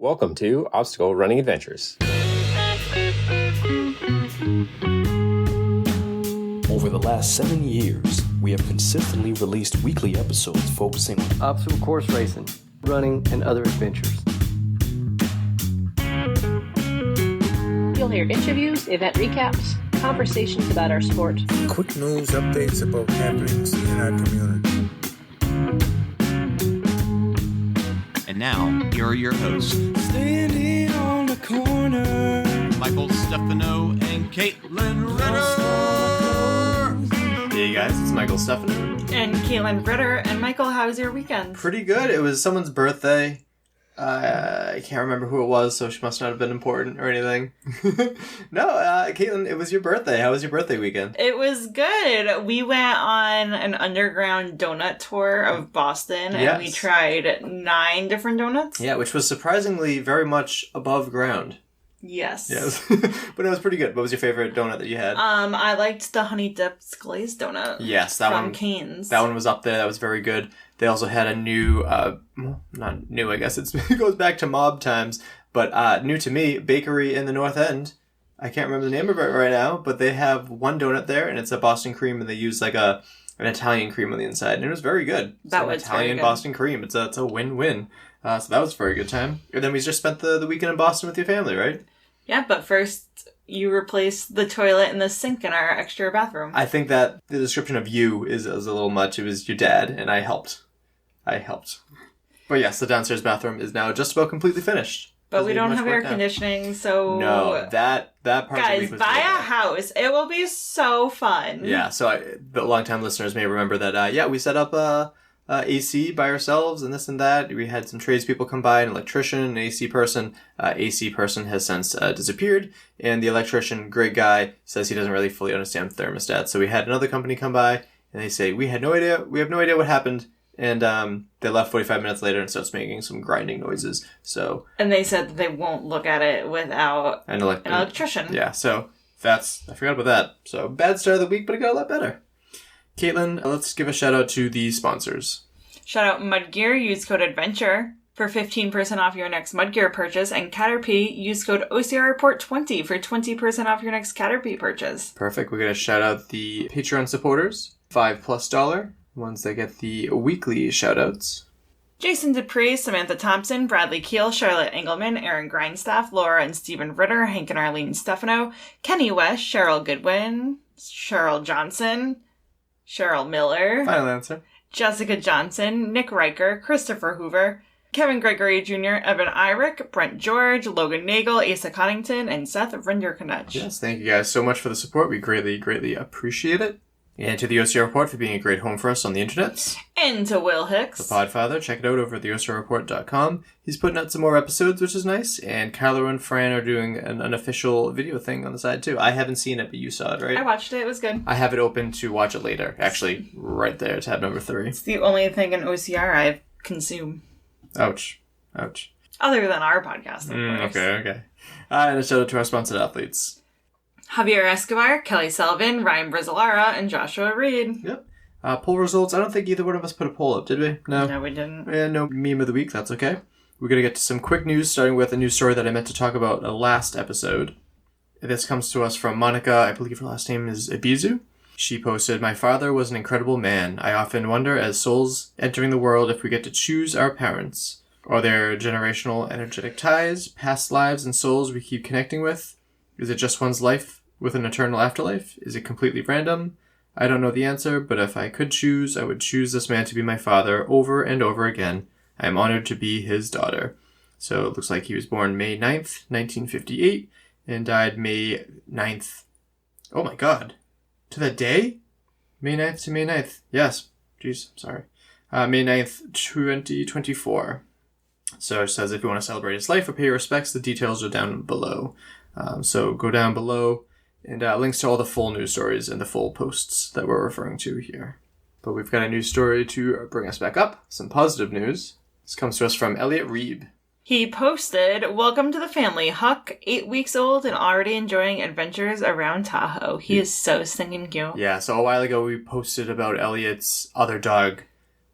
Welcome to Obstacle Running Adventures. Over the last 7 years, we have consistently released weekly episodes focusing on obstacle course racing, running, and other adventures. You'll hear interviews, event recaps, conversations about our sport, quick news updates about happenings in our community. And now, here are your hosts, Standing on the corner, Michael Stefano and Caitlin Ritter. Hey guys, it's Michael Stefano. And Caitlin Ritter. And Michael, how was your weekend? Pretty good. It was someone's birthday. I can't remember who it was, so she must not have been important or anything. No, Caitlin, it was your birthday. How was your birthday weekend? It was good. We went on an underground donut tour of Boston, and we tried 9 different donuts. Yeah, which was surprisingly very much above ground. Yes. But it was pretty good. What was your favorite donut that you had? I liked the honey dipped glazed donut. Yes, that from one. Cane's. That one was up there. That was very good. They also had a new, not new, I guess it goes back to mob times, but new to me, bakery in the North End. I can't remember the name of it right now, but they have one donut there, and it's a Boston cream, and they use like an Italian cream on the inside, and it was very good. That was Italian very good. Boston cream. It's a win-win. So that was a very good time. And then we just spent the weekend in Boston with your family, right? Yeah, but first you replaced the toilet and the sink in our extra bathroom. I think that the description of you is a little much. It was your dad, and I helped. But yes, the downstairs bathroom is now just about completely finished. But we don't have air conditioning, so... No, that part of the Guys, week was buy really a bad. house. It will be so fun. Yeah, so the long-time listeners may remember that, we set up AC by ourselves and this and that. We had some tradespeople come by, an electrician, an AC person. AC person has since disappeared, and the electrician, great guy, says he doesn't really fully understand thermostats. So we had another company come by, and they say, we have no idea what happened. And they left 45 minutes later and starts making some grinding noises. So, and they said that they won't look at it without an electrician. Yeah, so I forgot about that. So bad start of the week, but it got a lot better. Caitlin, let's give a shout out to the sponsors. Shout out Mudgear, use code ADVENTURE for 15% off your next Mudgear purchase, and Caterpie, use code OCR Report 20 for 20% off your next Caterpie purchase. Perfect. We're going to shout out the Patreon supporters, $5+ ones that get the weekly shout-outs. Jason Dupree, Samantha Thompson, Bradley Keel, Charlotte Engelman, Aaron Grindstaff, Laura and Stephen Ritter, Hank and Arlene Stefano, Kenny West, Cheryl Goodwin, Cheryl Johnson, Cheryl Miller, Final answer. Jessica Johnson, Nick Riker, Christopher Hoover, Kevin Gregory Jr., Evan Irick, Brent George, Logan Nagel, Asa Connington, and Seth Rinderknutch. Yes, thank you guys so much for the support. We greatly, greatly appreciate it. And to the OCR Report for being a great home for us on the internet. And to Will Hicks. The Podfather. Check it out over at theocrreport.com. He's putting out some more episodes, which is nice. And Kylo and Fran are doing an unofficial video thing on the side, too. I haven't seen it, but you saw it, right? I watched it. It was good. I have it open to watch it later. Actually, right there, tab number 3. It's the only thing in OCR I consume. Ouch. Other than our podcast, of course. Okay. And a shout out to our sponsored athletes. Javier Escobar, Kelly Sullivan, Ryan Brizzalara, and Joshua Reed. Yep. Poll results. I don't think either one of us put a poll up, did we? No, we didn't. And no meme of the week. That's okay. We're going to get to some quick news, starting with a news story that I meant to talk about last episode. This comes to us from Monica. I believe her last name is Ibizu. She posted, "My father was an incredible man. I often wonder, as souls entering the world, if we get to choose our parents. Are there generational energetic ties, past lives and souls we keep connecting with? Is it just one's life with an eternal afterlife? Is it completely random? I don't know the answer, but if I could choose, I would choose this man to be my father over and over again. I am honored to be his daughter." So it looks like he was born May 9th, 1958, and died May 9th. Oh my god. To the day? May 9th to May 9th. Yes. Jeez, sorry. May 9th, 2024. So it says if you want to celebrate his life or pay your respects, the details are down below. So go down below, and links to all the full news stories and the full posts that we're referring to here. But we've got a news story to bring us back up. Some positive news. This comes to us from Elliot Reeb. He posted, "Welcome to the family. Huck, 8 weeks old and already enjoying adventures around Tahoe. He is so stinking cute." Yeah, so a while ago we posted about Elliot's other dog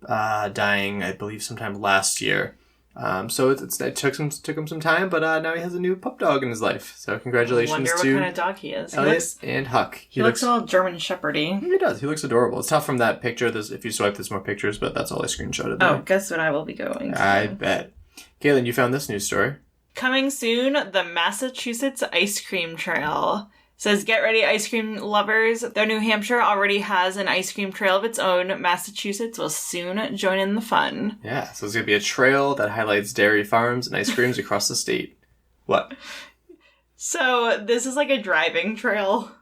dying, I believe sometime last year. So it took him some time, but now he has a new pup dog in his life. So congratulations I wonder to what kind of dog he is. Elliot and Huck. He looks all German Shepherdy. He does. He looks adorable. It's tough from that picture. If you swipe, there's more pictures, but that's all I screenshotted there. Oh, guess what I will be going to? I bet. Caitlin, you found this news story. Coming soon, the Massachusetts Ice Cream Trail. Says, get ready, ice cream lovers. Though New Hampshire already has an ice cream trail of its own, Massachusetts will soon join in the fun. Yeah, so it's going to be a trail that highlights dairy farms and ice creams across the state. What? So, this is like a driving trail,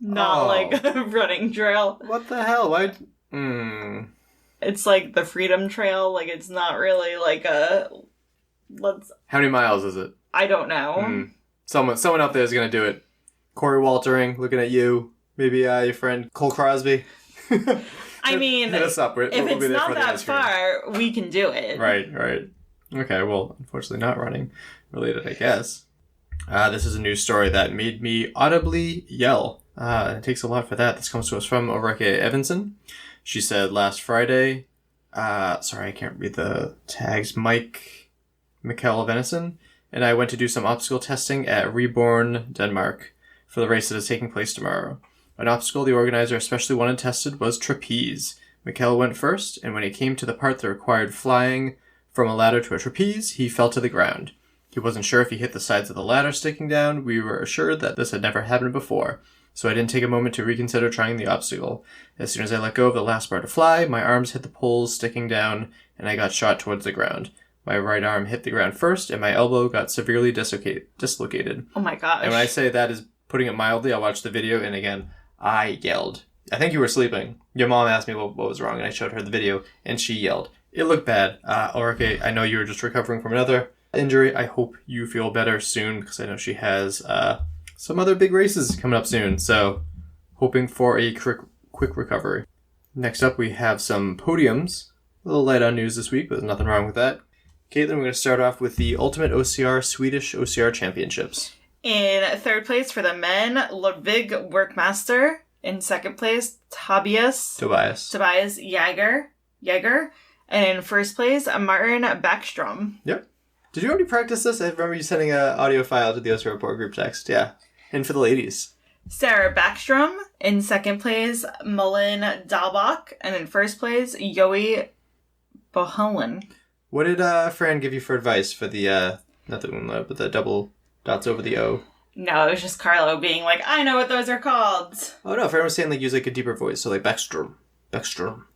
not like a running trail. What the hell? Why? It's like the Freedom Trail. Like, it's not really like a... How many miles is it? I don't know. Someone out there is going to do it. Corey Waltering, looking at you. Maybe your friend Cole Crosby. I mean, hit us up. If it's not that far, we can do it. Right. Okay, well, unfortunately not running related, I guess. This is a news story that made me audibly yell. It takes a lot for that. This comes to us from Ulrike Evanson. She said last Friday, sorry, I can't read the tags, Mikkel Venison, and I went to do some obstacle testing at Reborn, Denmark, for the race that is taking place tomorrow. An obstacle the organizer especially wanted tested was trapeze. Mikkel went first, and when he came to the part that required flying from a ladder to a trapeze, he fell to the ground. He wasn't sure if he hit the sides of the ladder sticking down. We were assured that this had never happened before, so I didn't take a moment to reconsider trying the obstacle. As soon as I let go of the last bar to fly, my arms hit the poles sticking down, and I got shot towards the ground. My right arm hit the ground first, and my elbow got severely dislocated. Oh my gosh. And when I say that is putting it mildly, I watched the video, and again, I yelled. I think you were sleeping. Your mom asked me what was wrong, and I showed her the video, and she yelled. It looked bad. Ulrike, I know you were just recovering from another injury. I hope you feel better soon, because I know she has some other big races coming up soon, so hoping for a quick recovery. Next up, we have some podiums. A little light on news this week, but there's nothing wrong with that. Caitlin, we're going to start off with the Ultimate OCR Swedish OCR Championships. In third place for the men, Ludvig Workmaster. In second place, Tobias Jäger. And in first place, Martin Backstrom. Yep. Did you already practice this? I remember you sending an audio file to the OCR report group text. Yeah. And for the ladies. Sarah Backstrom. In second place, Mullen Dalbach. And in first place, Joey Bohlen. What did Fran give you for advice for the, not the umlaut, but the double dots over the O? No, it was just Carlo being like, I know what those are called. Oh no, Fran was saying like use like a deeper voice, so like Backstrom.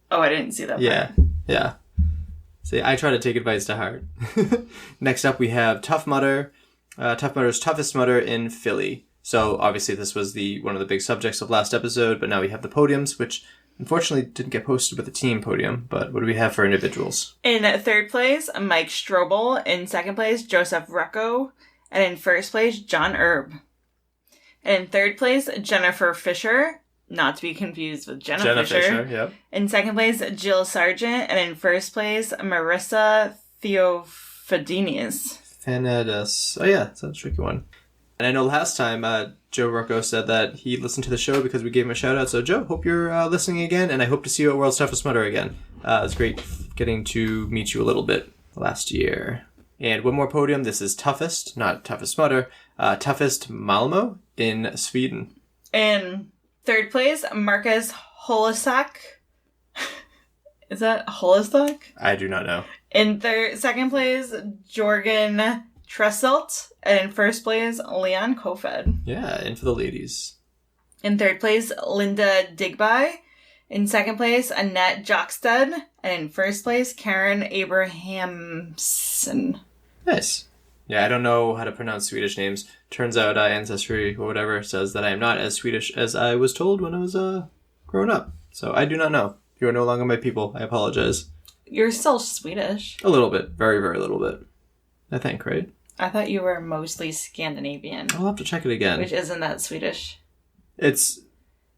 Oh, I didn't see that part. Yeah. See, I try to take advice to heart. Next up we have Tough Mudder. Tough Mudder's Toughest Mudder in Philly. So obviously this was one of the big subjects of last episode, but now we have the podiums, which unfortunately didn't get posted with the team podium, but what do we have for individuals? In third place, Mike Strobel. In second place, Joseph Recco. And in first place, John Erb. And in third place, Jennifer Fisher. Not to be confused with Jenna Fisher. Yep. In second place, Jill Sargent. And in first place, Marissa Theophanides. Fanadis. Oh yeah, that's a tricky one. And I know last time, Joe Rocco said that he listened to the show because we gave him a shout out. So Joe, hope you're listening again, and I hope to see you at World's Toughest Mudder again. It's great getting to meet you a little bit last year. And one more podium. This is Toughest, not Toughest Mudder, Toughest Malmo in Sweden. In third place, Marcus Holisak. Is that Holisak? I do not know. In second place, Jorgen Tresselt. And in first place, Leon Kofed. Yeah, and for the ladies. In third place, Linda Digby. In second place, Annette Jockstead. And in first place, Karen Abrahamson. Nice. Yeah, I don't know how to pronounce Swedish names. Turns out Ancestry or whatever says that I am not as Swedish as I was told when I was growing up. So I do not know. You are no longer my people. I apologize. You're still Swedish. A little bit. Very, very little bit. I think, right? I thought you were mostly Scandinavian. I'll have to check it again. Which isn't that Swedish. It's,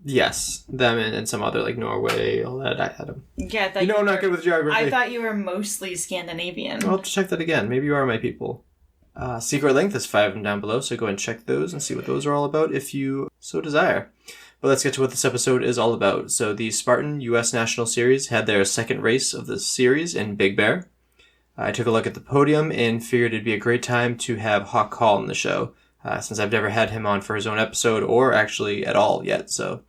yes, them and some other, like Norway, all that. I had them. Yeah, I'm not good with geography. I thought you were mostly Scandinavian. I'll have to check that again. Maybe you are my people. Secret Link, there's 5 of them down below, so go and check those and see what those are all about if you so desire. But let's get to what this episode is all about. So the Spartan U.S. National Series had their second race of the series in Big Bear. I took a look at the podium and figured it'd be a great time to have Hawk Call on the show, since I've never had him on for his own episode or actually at all yet. So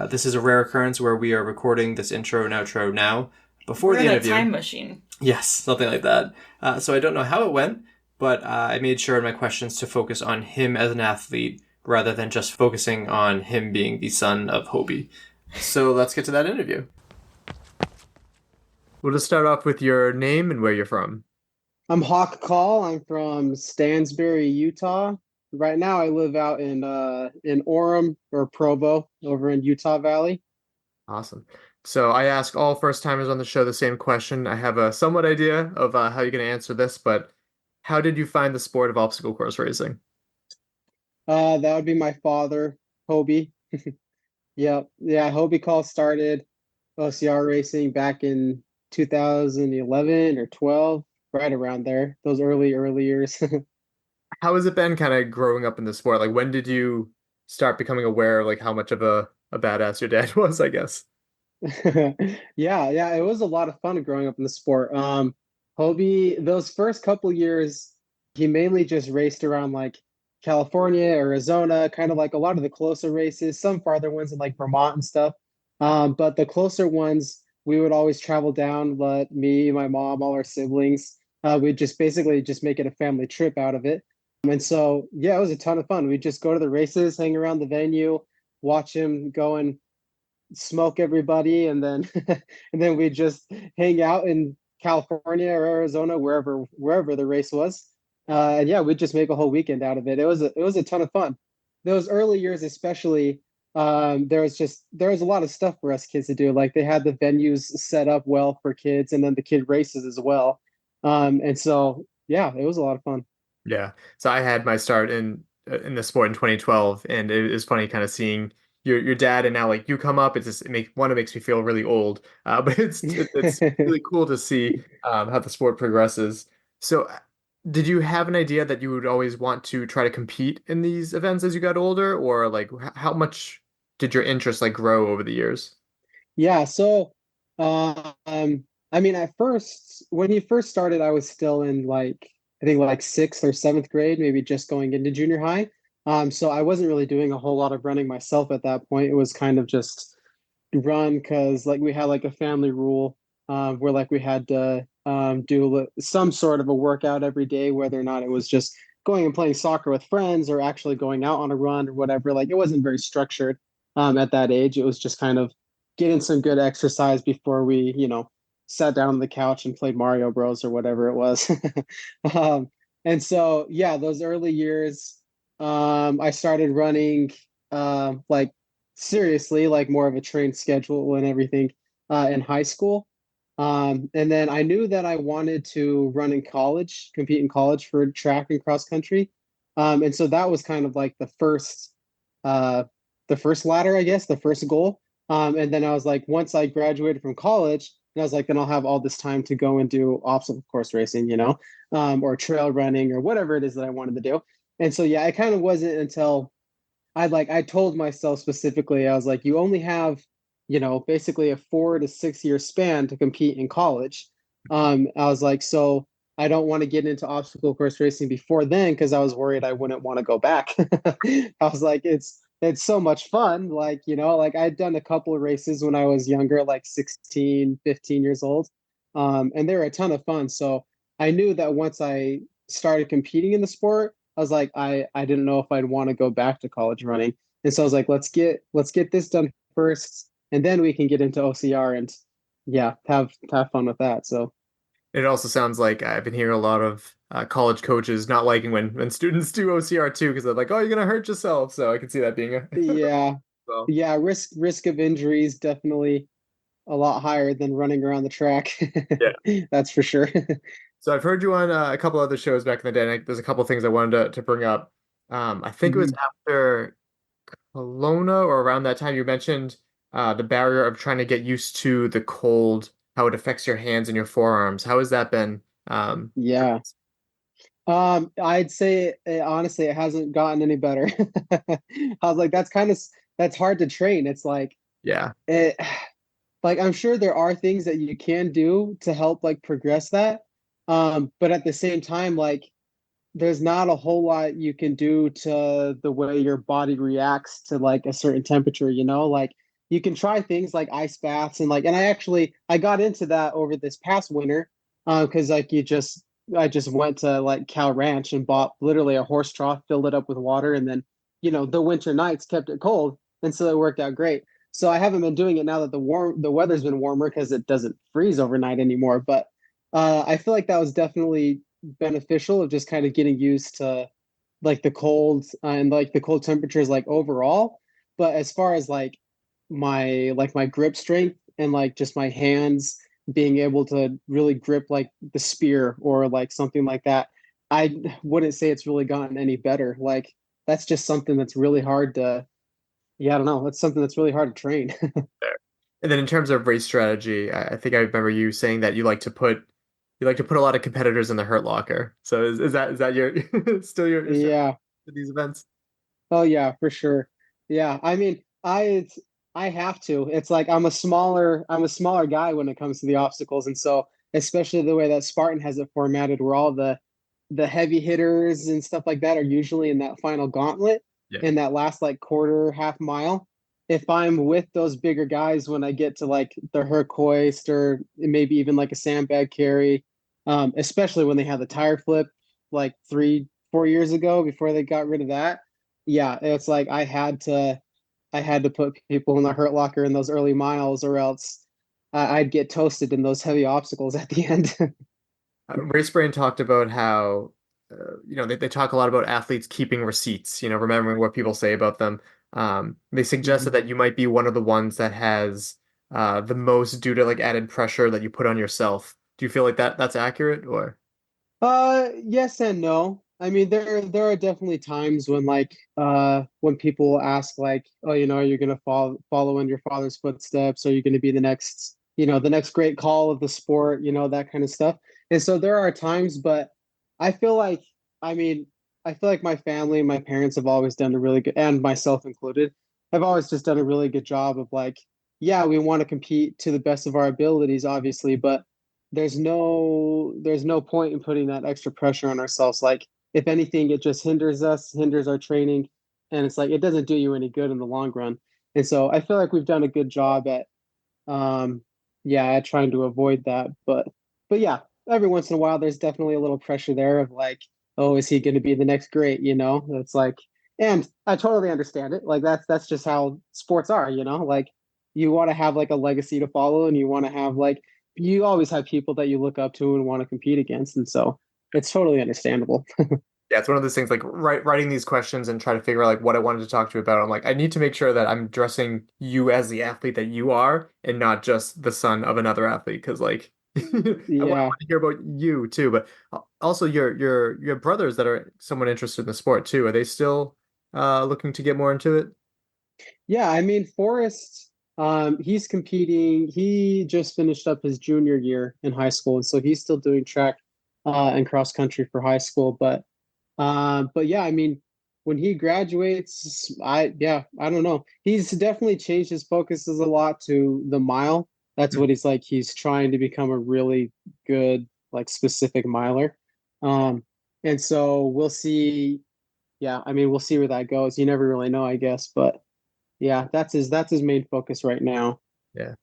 this is a rare occurrence where we are recording this intro and outro now before the interview. We're in a time machine. Yes, something like that. So I don't know how it went, but I made sure in my questions to focus on him as an athlete rather than just focusing on him being the son of Hobie. So let's get to that interview. We'll just start off with your name and where you're from. I'm Hawk Call. I'm from Stansbury, Utah. Right now I live out in Orem or Provo over in Utah Valley. Awesome. So I ask all first-timers on the show the same question. I have a somewhat idea of how you're going to answer this, but how did you find the sport of obstacle course racing? That would be my father, Hobie. Yeah, Hobie Call started OCR racing back in 2011 or 12, right around there, those early years. How has it been kind of growing up in the sport? Like, when did you start becoming aware of like how much of a badass your dad was, I guess? Yeah, it was a lot of fun growing up in the sport. Hobie, those first couple years, he mainly just raced around like California, Arizona, kind of like a lot of the closer races, some farther ones in like Vermont and stuff. But the closer ones, we would always travel down, let me, my mom, all our siblings, we'd just basically just make it a family trip out of it. And so, yeah, it was a ton of fun. We'd just go to the races, hang around the venue, watch him go and smoke everybody, and then and then we'd just hang out in California or Arizona, wherever the race was. And yeah, we'd just make a whole weekend out of it. It was a ton of fun. Those early years, especially, there was a lot of stuff for us kids to do. Like they had the venues set up well for kids, and then the kid races as well. And so yeah, it was a lot of fun. Yeah. So I had my start in the sport in 2012, and it was funny kind of seeing your dad, and now like you come up. It's just it makes me feel really old, but it's really cool to see how the sport progresses. So, did you have an idea that you would always want to try to compete in these events as you got older, or like how much did your interest like grow over the years? Yeah, so I mean, at first, when he first started, I was still in like I think like 6th or 7th grade, maybe just going into junior high. So I wasn't really doing a whole lot of running myself at that point. It was kind of just run because like we had like a family rule where like we had to do some sort of a workout every day, whether or not it was just going and playing soccer with friends or actually going out on a run or whatever. Like it wasn't very structured at that age. It was just kind of getting some good exercise before we, sat down on the couch and played Mario Bros or whatever it was. And so, yeah, those early years, I started running like seriously, like more of a trained schedule and everything in high school. And then I knew that I wanted to run in college, compete in college for track and cross country. And so that was kind of like the first ladder, I guess, the first goal. And then I was like, once I graduated from college, and I was like, then I'll have all this time to go and do obstacle course racing, or trail running or whatever it is that I wanted to do. And so, yeah, it kind of wasn't until I told myself specifically, I was like, you only have, basically a 4 to 6 year span to compete in college. I was like, so I don't want to get into obstacle course racing before then because I was worried I wouldn't want to go back. I was like, it's so much fun. Like, like I'd done a couple of races when I was younger, like 16, 15 years old. And they were a ton of fun. So I knew that once I started competing in the sport, I was like, I didn't know if I'd want to go back to college running. And so I was like, let's get this done first, and then we can get into OCR and yeah, have fun with that. So it also sounds like I've been hearing a lot of college coaches not liking when students do OCR too, because they're like, oh, you're gonna hurt yourself. So I can see that being a yeah. well. Yeah, risk of injuries definitely a lot higher than running around the track. Yeah. That's for sure. So I've heard you on a couple other shows back in the day, and there's a couple things I wanted to bring up. I think it was after Kelowna or around that time you mentioned the barrier of trying to get used to the cold, how it affects your hands and your forearms. How has that been? Yeah. I'd say honestly, it hasn't gotten any better. I was like, that's hard to train. It's like, yeah, like I'm sure there are things that you can do to help like progress that. But at the same time, like there's not a whole lot you can do to the way your body reacts to like a certain temperature, you know? Like you can try things like ice baths and like, and I got into that over this past winter, because like I just went to like Cal Ranch and bought literally a horse trough, filled it up with water, and then, the winter nights kept it cold, and so it worked out great. So I haven't been doing it now that the weather's been warmer because it doesn't freeze overnight anymore. But I feel like that was definitely beneficial of just kind of getting used to like the cold and like the cold temperatures like overall. But as far as like my grip strength and like just my hands being able to really grip like the spear or like something like that, I wouldn't say it's really gotten any better. Like that's just something that's really hard to, yeah, I don't know. That's something that's really hard to train. And then in terms of race strategy, I think I remember you saying that you like to put a lot of competitors in the hurt locker. So is that your still your strategy Yeah. for these events? Oh yeah, for sure. Yeah. I mean, I have to. It's like I'm a smaller guy when it comes to the obstacles. And so especially the way that Spartan has it formatted where all the heavy hitters and stuff like that are usually in that final gauntlet Yeah. in that last like quarter, half mile. If I'm with those bigger guys when I get to like the Herc hoist or maybe even like a sandbag carry, especially when they had the tire flip like 3, 4 years ago before they got rid of that. Yeah, it's like I had to put people in the hurt locker in those early miles, or else I'd get toasted in those heavy obstacles at the end. Race Brain talked about how they talk a lot about athletes keeping receipts, remembering what people say about them. They suggested that you might be one of the ones that has the most due to like added pressure that you put on yourself. Do you feel like that's accurate or? Yes and no. I mean, there are definitely times when when people ask like, oh, are you gonna follow in your father's footsteps? Are you gonna be the next great call of the sport? That kind of stuff. And so there are times, but I feel like, I mean, I feel like my family, my parents have always done a really good, and myself included, have always just done a really good job of like, yeah, we want to compete to the best of our abilities, obviously, but there's no point in putting that extra pressure on ourselves. Like if anything, it just hinders our training, and it's like it doesn't do you any good in the long run. And so I feel like we've done a good job at um yeah, at trying to avoid that. But yeah, every once in a while there's definitely a little pressure there of like, oh, is he going to be the next great? It's like, and I totally understand it. Like that's just how sports are, like you want to have like a legacy to follow, and you want to have like you always have people that you look up to and want to compete against, and so it's totally understandable. Yeah, it's one of those things like writing these questions and try to figure out like what I wanted to talk to you about. I'm like, I need to make sure that I'm dressing you as the athlete that you are and not just the son of another athlete. Because like I want Yeah. to hear about you too, but also your brothers that are somewhat interested in the sport too. Are they still looking to get more into it? Yeah, I mean, Forrest, he's competing. He just finished up his junior year in high school, and so he's still doing track and cross country for high school. But yeah, I mean, when he graduates, I don't know. He's definitely changed his focuses a lot to the mile. That's what he's like. He's trying to become a really good, like specific miler. Um, and so we'll see. Yeah, I mean, we'll see where that goes. You never really know, I guess, but. Yeah, that's his main focus right now. Yeah.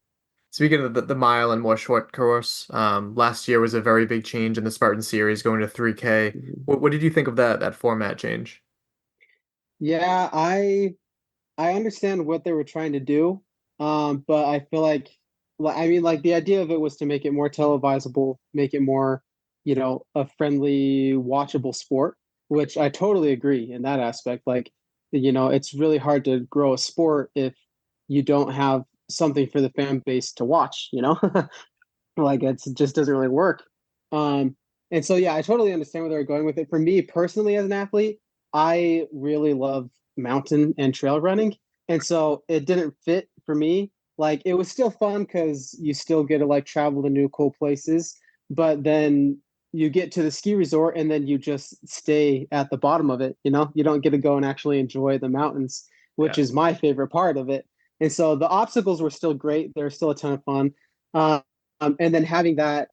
Speaking of the mile and more short course, last year was a very big change in the Spartan series going to 3K. Mhm. What did you think of that format change? Yeah, I understand what they were trying to do, but I feel like I mean, like the idea of it was to make it more televisable, make it more, a friendly, watchable sport, which I totally agree in that aspect. Like, it's really hard to grow a sport if you don't have something for the fan base to watch, like it just doesn't really work. And so yeah, I totally understand where they're going with it. For me personally, as an athlete, I really love mountain and trail running, and so it didn't fit for me. Like it was still fun because you still get to like travel to new cool places, but then you get to the ski resort and then you just stay at the bottom of it. You don't get to go and actually enjoy the mountains, which Yeah. is my favorite part of it. And so the obstacles were still great. They're still a ton of fun. And then having that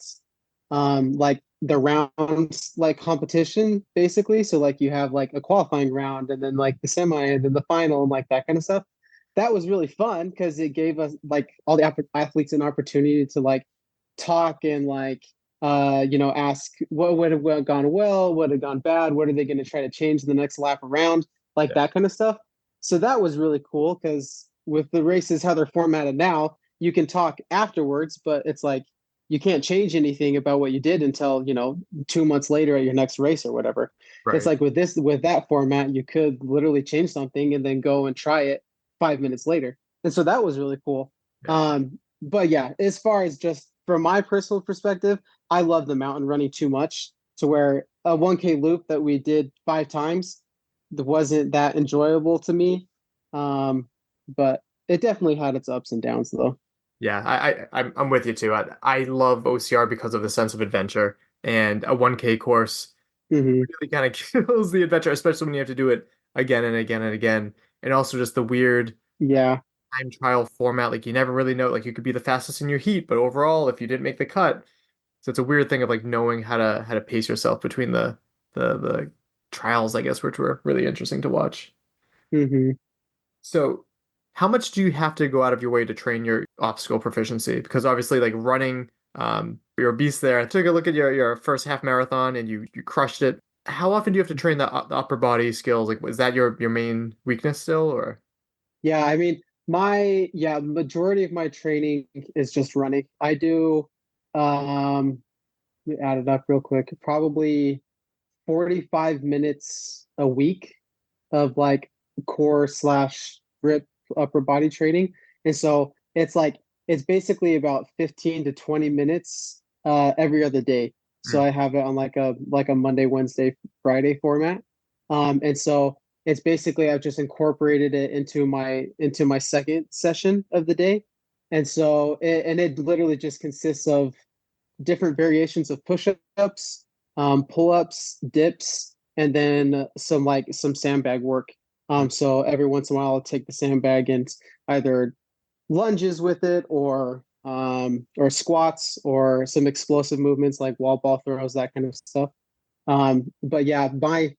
like the rounds like competition basically. So like you have like a qualifying round and then like the semi and then the final and like that kind of stuff. That was really fun because it gave us like all the athletes an opportunity to like talk and like ask what would have gone well, what had gone bad, what are they going to try to change in the next lap around, like that kind of stuff. So that was really cool because with the races how they're formatted now, you can talk afterwards, but it's like you can't change anything about what you did until 2 months later at your next race or whatever. Right. It's like with that format, you could literally change something and then go and try it 5 minutes later. And so that was really cool. Yeah. But yeah, as far as just from my personal perspective, I love the mountain running too much to where a 1K loop that we did 5 times wasn't that enjoyable to me. But it definitely had its ups and downs though. Yeah, I'm with you too. I love OCR because of the sense of adventure, and a 1K course really kind of kills the adventure, especially when you have to do it again and again and again. And also just the weird time trial format. Like you never really know, like you could be the fastest in your heat, but overall, if you didn't make the cut, so it's a weird thing of like knowing how to pace yourself between the trials, I guess, which were really interesting to watch. So how much do you have to go out of your way to train your obstacle proficiency? Because obviously, like running, you're a beast there. I took a look at your first half marathon and you crushed it. How often do you have to train the upper body skills? Like, is that your main weakness still, or? Yeah, I mean, majority of my training is just running. I do, let me add it up real quick, probably 45 minutes a week of like core slash grip upper body training. And so it's basically about 15 to 20 minutes every other day. So I have it on like a Monday, Wednesday, Friday format. And so it's basically I've just incorporated it into my second session of the day. And so it literally just consists of different variations of push-ups, pull-ups, dips, and then some sandbag work. So every once in a while I'll take the sandbag and either lunges with it or squats or some explosive movements like wall ball throws, that kind of stuff. But yeah, my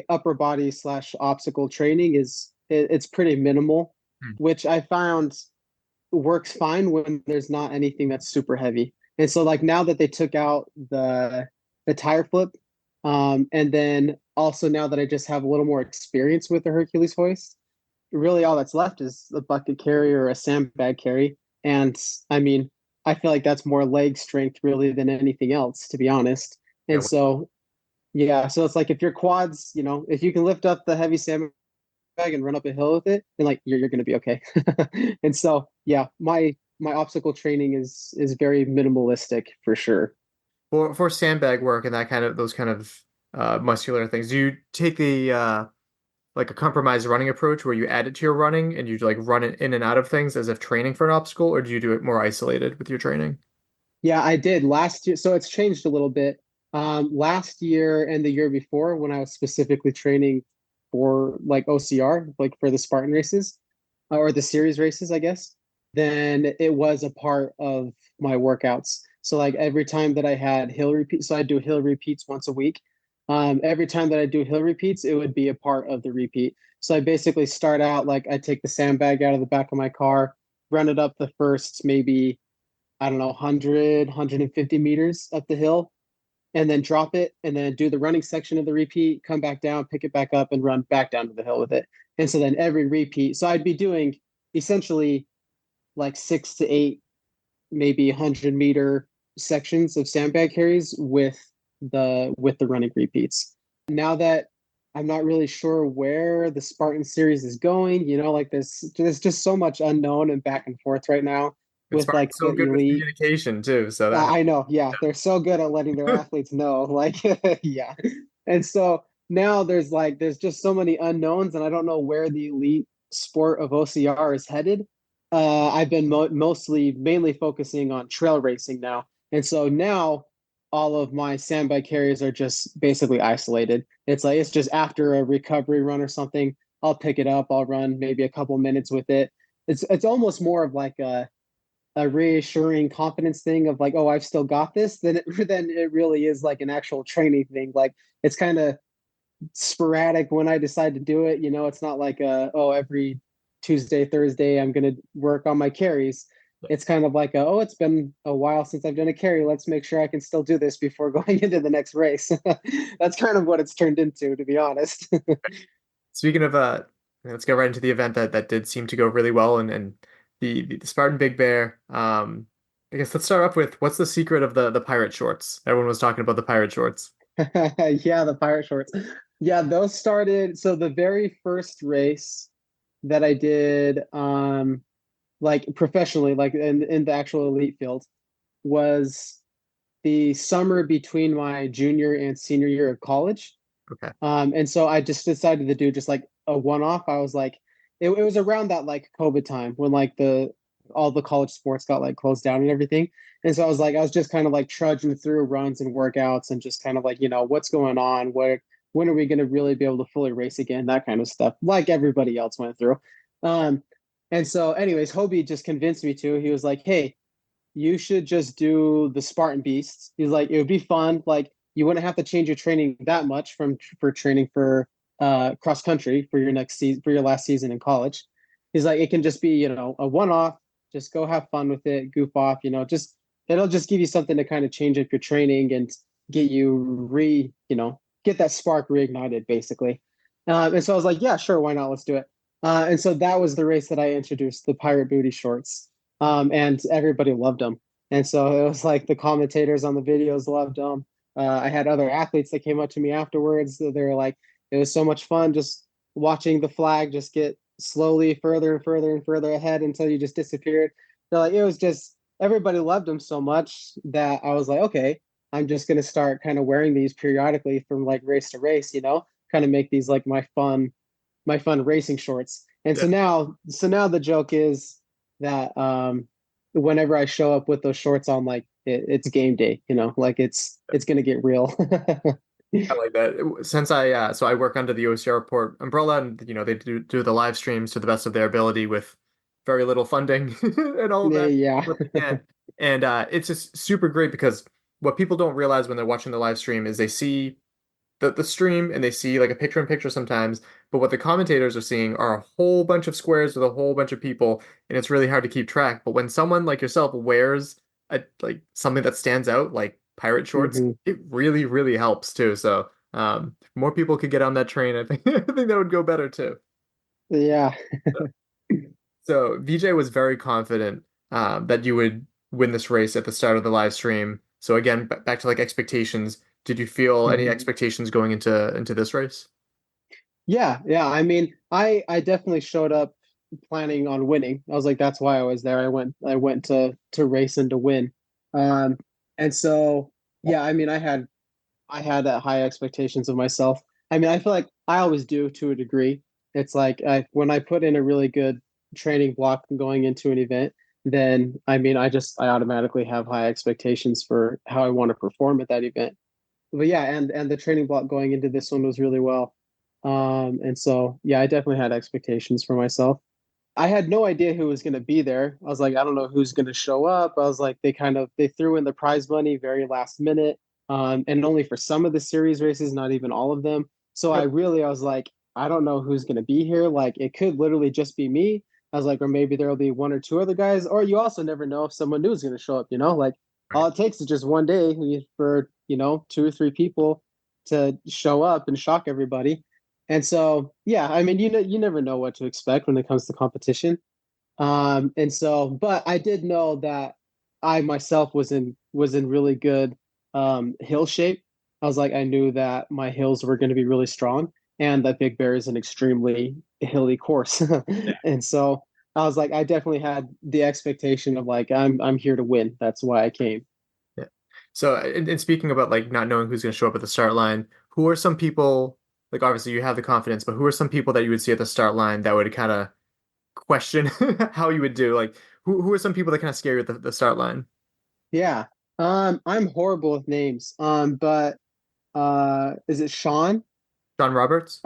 upper body slash obstacle training it's pretty minimal, which I found works fine when there's not anything that's super heavy. And so like now that they took out the tire flip, and then also now that I just have a little more experience with the Hercules hoist, really all that's left is a bucket carry or a sandbag carry. And I mean, I feel like that's more leg strength really than anything else, to be honest. And so so it's like if your quads, if you can lift up the heavy sandbag and run up a hill with it, then like you're going to be okay. And so yeah, my obstacle training is very minimalistic for sure. For sandbag work and those kind of muscular things, do you take the like a compromised running approach where you add it to your running and you like run it in and out of things as if training for an obstacle, or do you do it more isolated with your training? Yeah, I did last year. So it's changed a little bit. Last year and the year before, when I was specifically training for like OCR, like for the Spartan races or the series races, I guess, then it was a part of my workouts. So like every time that I had hill repeats, so I do hill repeats once a week. Every time that I do hill repeats, it would be a part of the repeat. So I basically start out like I take the sandbag out of the back of my car, run it up the first maybe, I don't know, 100, 150 meters up the hill, and then drop it, and then do the running section of the repeat, come back down, pick it back up, and run back down to the hill with it. And so then every repeat, so I'd be doing essentially like 6 to 8, maybe 100-meter sections of sandbag carries with the running repeats. Now that I'm not really sure where the Spartan series is going, like there's just so much unknown and back and forth right now with like so the good with elite communication too. So I know, yeah, they're so good at letting their athletes know, like, yeah. And so now there's just so many unknowns, and I don't know where the elite sport of OCR is headed. I've been mainly focusing on trail racing now, and so now all of my sandbag carries are just basically isolated. It's just after a recovery run or something, I'll pick it up, I'll run maybe a couple minutes with it. It's almost more of like a a reassuring confidence thing of like, oh, I've still got this, then it really is like an actual training thing. Like it's kind of sporadic when I decide to do it. It's not like oh, every Tuesday, Thursday, I'm gonna work on my carries. It's kind of like oh, it's been a while since I've done a carry. Let's make sure I can still do this before going into the next race. That's kind of what it's turned into, to be honest. Speaking of let's get right into the event that did seem to go really well, and the Spartan Big Bear. I guess let's start off with what's the secret of the pirate shorts? Everyone was talking about the pirate shorts. Yeah, the pirate shorts. Yeah, those started. So the very first race that I did, like professionally, like in the actual elite field, was the summer between my junior and senior year of college. Okay. And so I just decided to do just like a one-off. I was like, it was around that like COVID time when like all the college sports got like closed down and everything. And so I was just kind of like trudging through runs and workouts and just kind of like, what's going on? When are we going to really be able to fully race again? That kind of stuff, like everybody else went through. And so anyways, Hobie just convinced me to. He was like, hey, you should just do the Spartan Beasts. He's like, it would be fun. Like you wouldn't have to change your training that much for training for cross country for your next season, for your last season in college. He's like, it can just be, a one-off. Just go have fun with it, goof off, just it'll just give you something to kind of change up your training and get you get that spark reignited basically. And so I was like, yeah, sure, why not? Let's do it. And so that was the race that I introduced the pirate booty shorts. And everybody loved them. And so it was like the commentators on the videos loved them. I had other athletes that came up to me afterwards. They were like, it was so much fun just watching the flag just get slowly further and further and further ahead until you just disappeared. They're like, it was just, everybody loved them so much that I was like, okay, I'm just going to start kind of wearing these periodically from like race to race, kind of make these like my fun racing shorts. And Yeah. so now the joke is that whenever I show up with those shorts on, like it's game day, like it's going to get real. I like that. Since I work under the OCR report umbrella, and they do the live streams to the best of their ability with very little funding and all of that, Yeah. what they can. And it's just super great because what people don't realize when they're watching the live stream is they see the stream and they see like a picture in picture sometimes, but what the commentators are seeing are a whole bunch of squares with a whole bunch of people, and it's really hard to keep track. But when someone like yourself wears like something that stands out, like pirate shorts, Mm-hmm. it really, really helps too. So if more people could get on that train, I think I think that would go better too. Yeah. So VJ was very confident that you would win this race at the start of the live stream. So again, back to like expectations. Did you feel any Mhm. expectations going into this race? Yeah, yeah. I mean, I definitely showed up planning on winning. I was like, that's why I was there. I went to race and to win. Um, and so yeah, I mean, I had high expectations of myself. I mean, I feel like I always do to a degree. It's like when I put in a really good training block going into an event, then I mean, I automatically have high expectations for how I want to perform at that event. But yeah, and the training block going into this one was really well. And so yeah, I definitely had expectations for myself. I had no idea who was going to be there. I was like, I don't know who's going to show up. I was like, they threw in the prize money very last minute, and only for some of the series races, not even all of them. So I was like, I don't know who's going to be here. Like, it could literally just be me. I was like, or maybe there'll be one or two other guys, or you also never know if someone new is going to show up. Like all it takes is just one day for two or three people to show up and shock everybody. And so, yeah, I mean, you never know what to expect when it comes to competition. And so, but I did know that I myself was in really good hill shape. I was like, I knew that my hills were going to be really strong, and that Big Bear is an extremely hilly course. And so I was like, I definitely had the expectation of like, I'm here to win. That's why I came. Yeah. So, and speaking about like not knowing who's going to show up at the start line, who are some people, like obviously you have the confidence, but who are some people that you would see at the start line that would kind of question how you would do? Like, who are some people that kind of scare you at the start line? Yeah. I'm horrible with names. But is it Sean? John Roberts?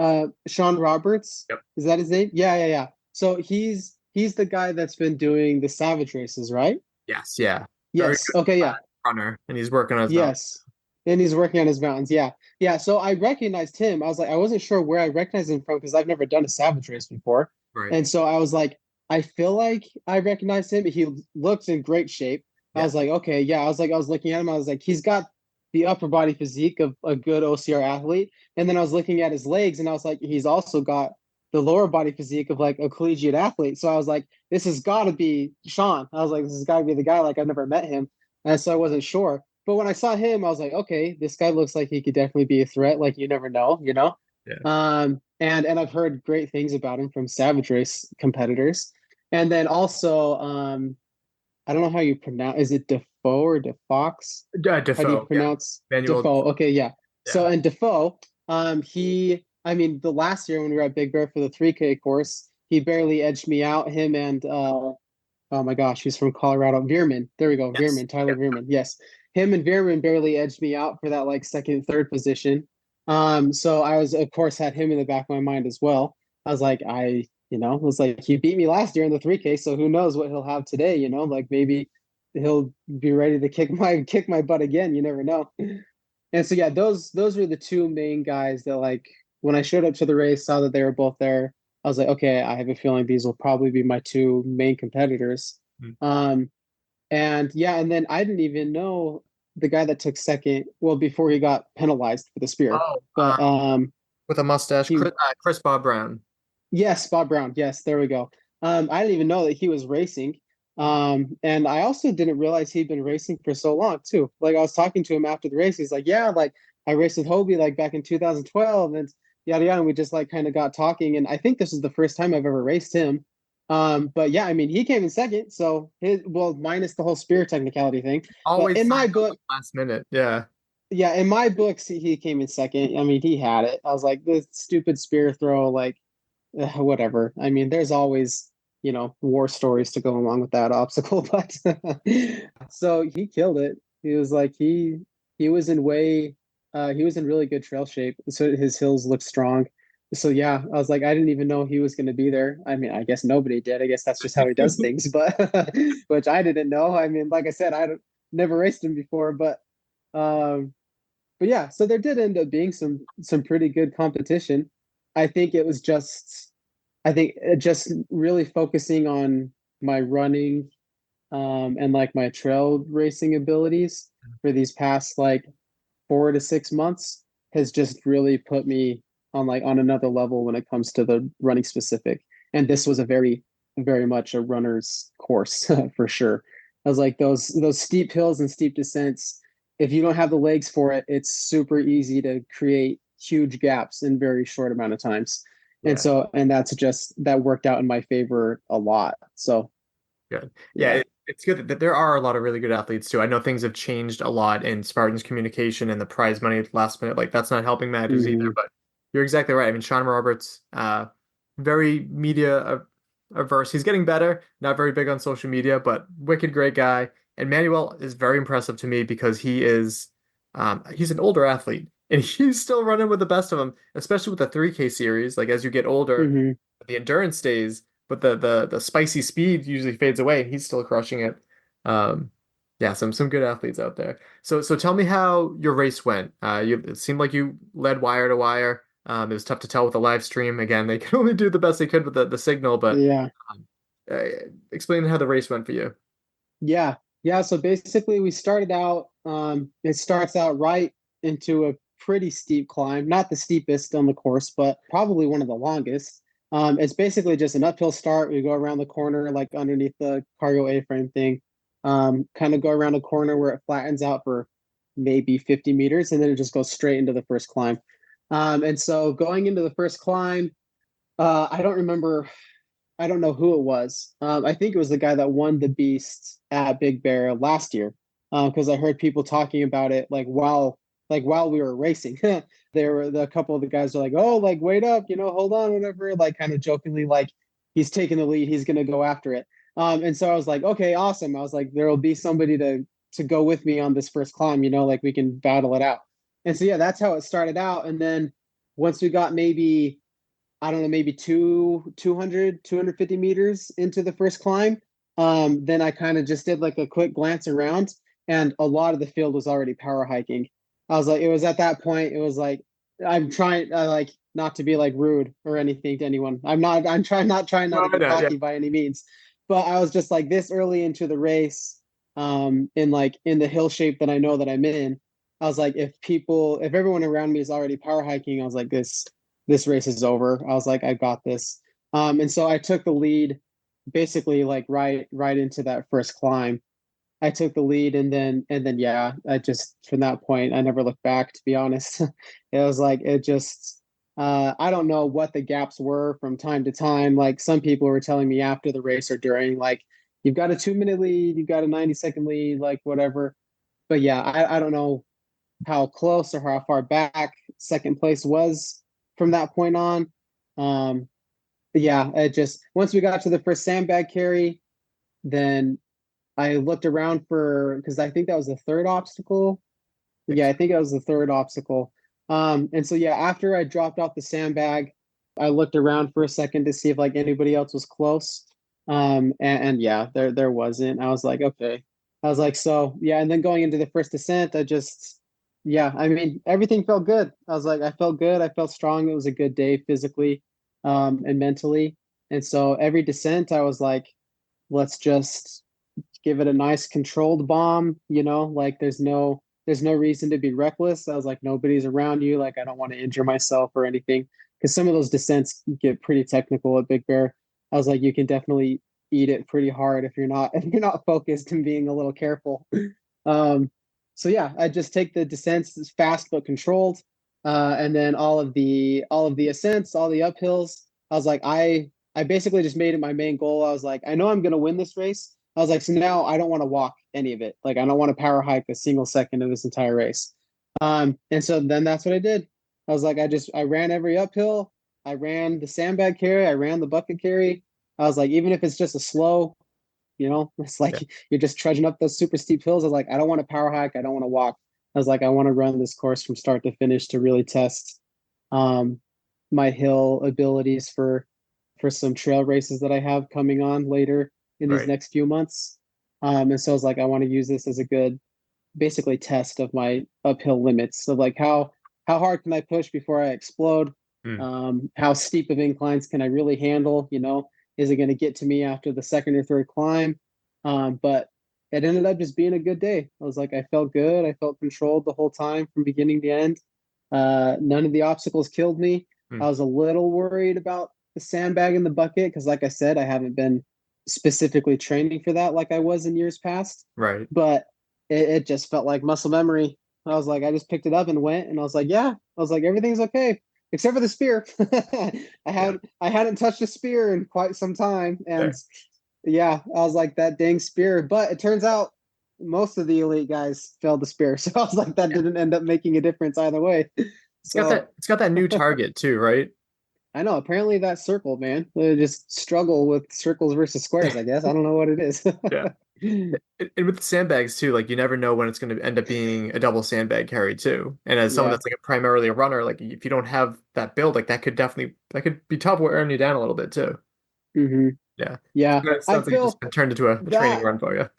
Sean Roberts? Yep. Is that his name? Yeah, yeah, yeah. So he's the guy that's been doing the Savage races, right? Yes, yeah. Very Yes. Okay. Yeah. runner, and he's working on his mountain. Yes. And he's working on his mountains. Yeah. Yeah. So I recognized him. I was like, I wasn't sure where I recognized him from because I've never done a Savage race before. Right. And so I was like, I feel like I recognized him. He looks in great shape. I Yeah. was like, okay, yeah. I was looking at him. I was like, he's got the upper body physique of a good OCR athlete. And then I was looking at his legs and I was like, he's also got the lower body physique of like a collegiate athlete. So I was like, this has got to be Sean. I was like, this has got to be the guy. Like, I've never met him. And so I wasn't sure. But when I saw him, I was like, okay, this guy looks like he could definitely be a threat. Like, you never know, you know? Yeah. And I've heard great things about him from Savage Race competitors. And then also, I don't know how you pronounce, is it Defoe or Defox? Defoe. How do you pronounce Manuel Defoe? Okay, yeah. Yeah. So, and Defoe, the last year when we were at Big Bear for the 3K course, he barely edged me out. Him and oh my gosh, he's from Colorado. Veerman. There we go. Yes. Veerman, Tyler Veerman. Yes. Him and Veerman barely edged me out for that like second, third position. So I was, of course, had him in the back of my mind as well. I was like, was like, he beat me last year in the 3K, so who knows what he'll have today, like maybe he'll be ready to kick my butt again. You never know. And so yeah, those were the two main guys that like when I showed up to the race, saw that they were both there. I was like, okay, I have a feeling these will probably be my two main competitors. And then I didn't even know the guy that took second, well, before he got penalized for the spear. With a mustache, Chris Bob Brown. Yes, Bob Brown. Yes, there we go. I didn't even know that he was racing. And I also didn't realize he'd been racing for so long too. Like I was talking to him after the race. He's like, yeah, like I raced with Hobie like back in 2012 and yada yada. And we just like kind of got talking. And I think this is the first time I've ever raced him. But yeah, I mean, he came in second. So minus the whole spear technicality thing. Always but in my book, last minute. Yeah. Yeah, in my books, he came in second. I mean, he had it. I was like, this stupid spear throw, like, whatever. I mean, there's always, war stories to go along with that obstacle, but so he killed it. He was like, he was in really good trail shape. So his hills looked strong. So yeah, I was like, I didn't even know he was going to be there. I mean, I guess nobody did. I guess that's just how he does things, but which I didn't know. I mean, like I said, never raced him before, but yeah, so there did end up being some pretty good competition. I think it was just really focusing on my running and like my trail racing abilities for these past like 4 to 6 months has just really put me on another level when it comes to the running specific. And this was a very, very much a runner's course for sure. I was like those steep hills and steep descents. If you don't have the legs for it, it's super easy to create huge gaps in very short amount of times. Yeah. And that worked out in my favor a lot. So good. Yeah. It's good that there are a lot of really good athletes too. I know things have changed a lot in Spartan's communication and the prize money at the last minute. Like that's not helping matters either, but you're exactly right. I mean, Sean Roberts, very media averse. He's getting better, not very big on social media, but wicked great guy. And Manuel is very impressive to me because he's an older athlete and he's still running with the best of them, especially with the 3K series. Like as you get older, the endurance stays, but the spicy speed usually fades away and he's still crushing it. Some good athletes out there. So tell me how your race went. It seemed like you led wire to wire. It was tough to tell with the live stream. Again, they could only do the best they could with the signal, but yeah. Explain how the race went for you. Yeah. So basically we started out, it starts out right into a pretty steep climb, not the steepest on the course, but probably one of the longest. It's basically just an uphill start. We go around the corner, like underneath the cargo A-frame thing, kind of go around a corner where it flattens out for maybe 50 meters, and then it just goes straight into the first climb. And so going into the first climb, I don't know who it was. I think it was the guy that won the Beast at Big Bear last year, because I heard people talking about it while we were racing. There were a couple of the guys were like, "Oh, like wait up, hold on, whatever," like kind of jokingly, like he's taking the lead, he's gonna go after it. And so I was like, okay, awesome. I was like, there will be somebody to go with me on this first climb, like we can battle it out. And so yeah, that's how it started out. And then once we got maybe 250 meters into the first climb, Then I kind of just did like a quick glance around, and a lot of the field was already power hiking. I was like, it was at that point, it was like, I'm trying, like, not to be like rude or anything to anyone. I'm trying not to be cocky by any means. But I was just like this early into the race, in the hill shape that I know that I'm in. I was like, if everyone around me is already power hiking, I was like, this race is over. I was like, I got this. And so I took the lead basically like right into that first climb. I took the lead, and then yeah, I just from that point I never looked back, to be honest. It was like it just I don't know what the gaps were from time to time. Like some people were telling me after the race or during, like, you've got a 2 minute lead, you've got a 90-second lead, like whatever. But yeah, I don't know how close or how far back second place was from that point on. But yeah, it just once we got to the first sandbag carry, then I looked around because I think that was the third obstacle. Yeah, I think that was the third obstacle. And so yeah, after I dropped off the sandbag, I looked around for a second to see if like anybody else was close. And yeah, there wasn't. I was like, okay. I was like, so yeah, and then going into the first descent, yeah, I mean, everything felt good. I was like, I felt good. I felt strong. It was a good day physically, and mentally. And so every descent, I was like, let's just give it a nice controlled bomb, like there's no reason to be reckless. I was like, nobody's around you, like I don't want to injure myself or anything, because some of those descents get pretty technical at Big Bear. I was like, you can definitely eat it pretty hard if you're not focused and being a little careful. um so yeah, I just take the descents fast but controlled, and then all of the ascents, all the uphills. I was like, I basically just made it my main goal. I was like, I know I'm going to win this race. I was like, so now I don't want to walk any of it. Like, I don't want to power hike a single second of this entire race. And so then that's what I did. I was like, I ran every uphill. I ran the sandbag carry. I ran the bucket carry. I was like, even if it's just a slow, it's like you're just trudging up those super steep hills. I was like, I don't want to power hike. I don't want to walk. I was like, I want to run this course from start to finish to really test my hill abilities for some trail races that I have coming on later in these next few months. And so I was like, I want to use this as a good, basically, test of my uphill limits. So like how hard can I push before I explode? How steep of inclines can I really handle? Is it going to get to me after the second or third climb? But it ended up just being a good day. I was like, I felt good. I felt controlled the whole time from beginning to end. None of the obstacles killed me. I was a little worried about the sandbag in the bucket because, like I said, I haven't been specifically training for that like I was in years past. Right. But it just felt like muscle memory. I was like, I just picked it up and went, and I was like, yeah. I was like, everything's okay except for the spear. I hadn't touched a spear in quite some time, and yeah, I was like, that dang spear. But it turns out most of the elite guys failed the spear, so I was like, that didn't end up making a difference either way. It's got that new target too, right? I know. Apparently that circle, man. They just struggle with circles versus squares, I guess. I don't know what it is. Yeah. And with the sandbags too, like you never know when it's going to end up being a double sandbag carry too. And as someone that's like primarily a runner, like if you don't have that build, like that could be tough wearing you down a little bit too. Mm-hmm. Yeah. Yeah. It sounds like it's been turned into a training run for you.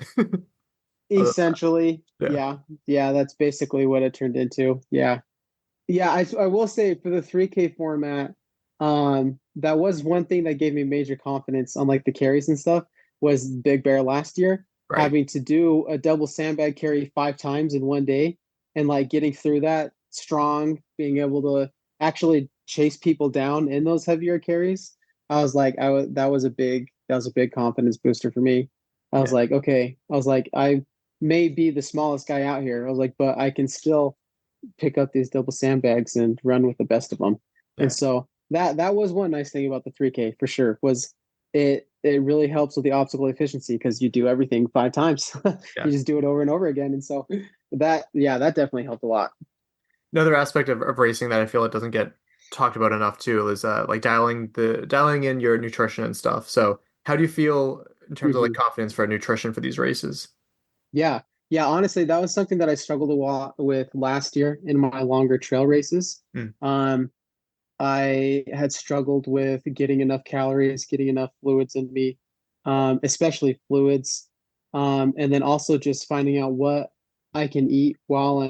Essentially. Yeah. That's basically what it turned into. Yeah. Yeah. I will say for the 3K format, that was one thing that gave me major confidence on like the carries and stuff was Big Bear last year. Having to do a double sandbag carry 5 times in one day and like getting through that strong, being able to actually chase people down in those heavier carries. I was like, that was a big confidence booster for me. I was like, okay, I may be the smallest guy out here. I was like, but I can still pick up these double sandbags and run with the best of them. And so that was one nice thing about the 3K for sure, was it really helps with the obstacle efficiency because you do everything 5 times. You just do it over and over again. And so that definitely helped a lot. Another aspect of racing that I feel it doesn't get talked about enough too is like dialing in your nutrition and stuff. So how do you feel in terms of like confidence for nutrition for these races? Yeah, honestly, that was something that I struggled a lot with last year in my longer trail races. I had struggled with getting enough calories, getting enough fluids in me. especially fluids. And then also just finding out what I can eat while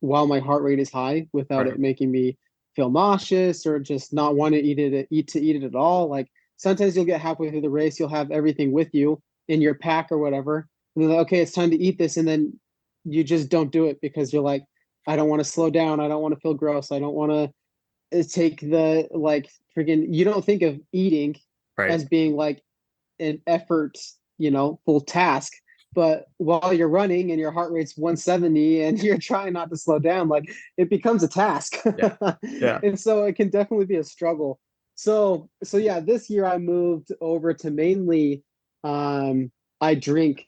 my heart rate is high without it Right. making me feel nauseous or just not want to eat it at all. Like sometimes you'll get halfway through the race, you'll have everything with you in your pack or whatever. And they're like, okay, it's time to eat this. And then you just don't do it because you're like, I don't want to slow down. I don't want to feel gross. I don't want to take the like freaking, you don't think of eating Right. as being like an effort, full task. But while you're running and your heart rate's 170 and you're trying not to slow down, like it becomes a task. Yeah. Yeah. And so it can definitely be a struggle. So yeah, this year I moved over to mainly I drink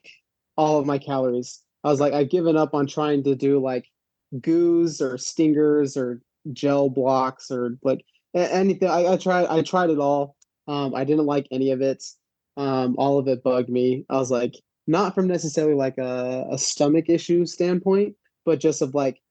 all of my calories. I was like, I've given up on trying to do like goos or stingers or gel blocks or like anything. I tried it all. I didn't like any of it. All of it bugged me. I was like, not from necessarily like a stomach issue standpoint, but just of like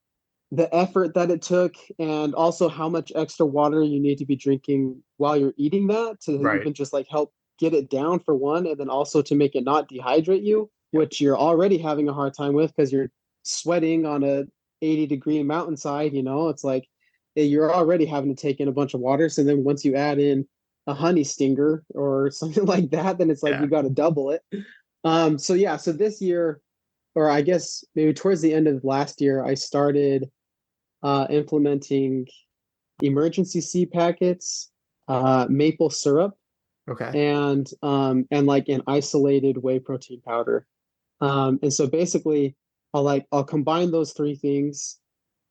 the effort that it took and also how much extra water you need to be drinking while you're eating that to Right. even just like help get it down for one, and then also to make it not dehydrate you, which you're already having a hard time with because you're sweating on a 80-degree mountainside. It's like you're already having to take in a bunch of water. So then once you add in a honey stinger or something like that, then it's like Yeah. you got to double it. So yeah, so this year, or I guess maybe towards the end of last year, I started implementing emergency C packets, maple syrup, Okay. and like an isolated whey protein powder. And so basically, I'll combine those three things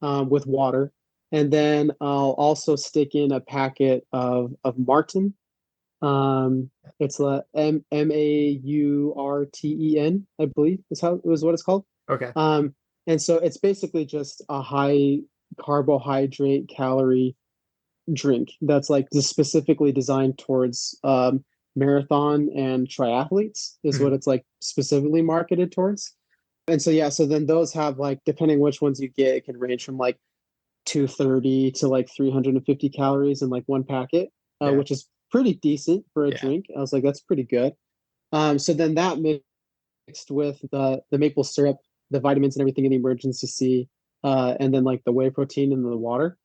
with water, and then I'll also stick in a packet of Martin. It's Maurten, I believe is what it's called. Okay. And so it's basically just a high carbohydrate calorie drink that's like just specifically designed towards marathon and triathletes is what it's like specifically marketed towards. And so yeah, so then those have like, depending which ones you get, it can range from like 230 to like 350 calories in like one packet, Yeah. which is pretty decent for a Yeah. drink. I was like, that's pretty good. So then that mixed with the maple syrup, the vitamins and everything in the emergency C, and then like the whey protein and the water,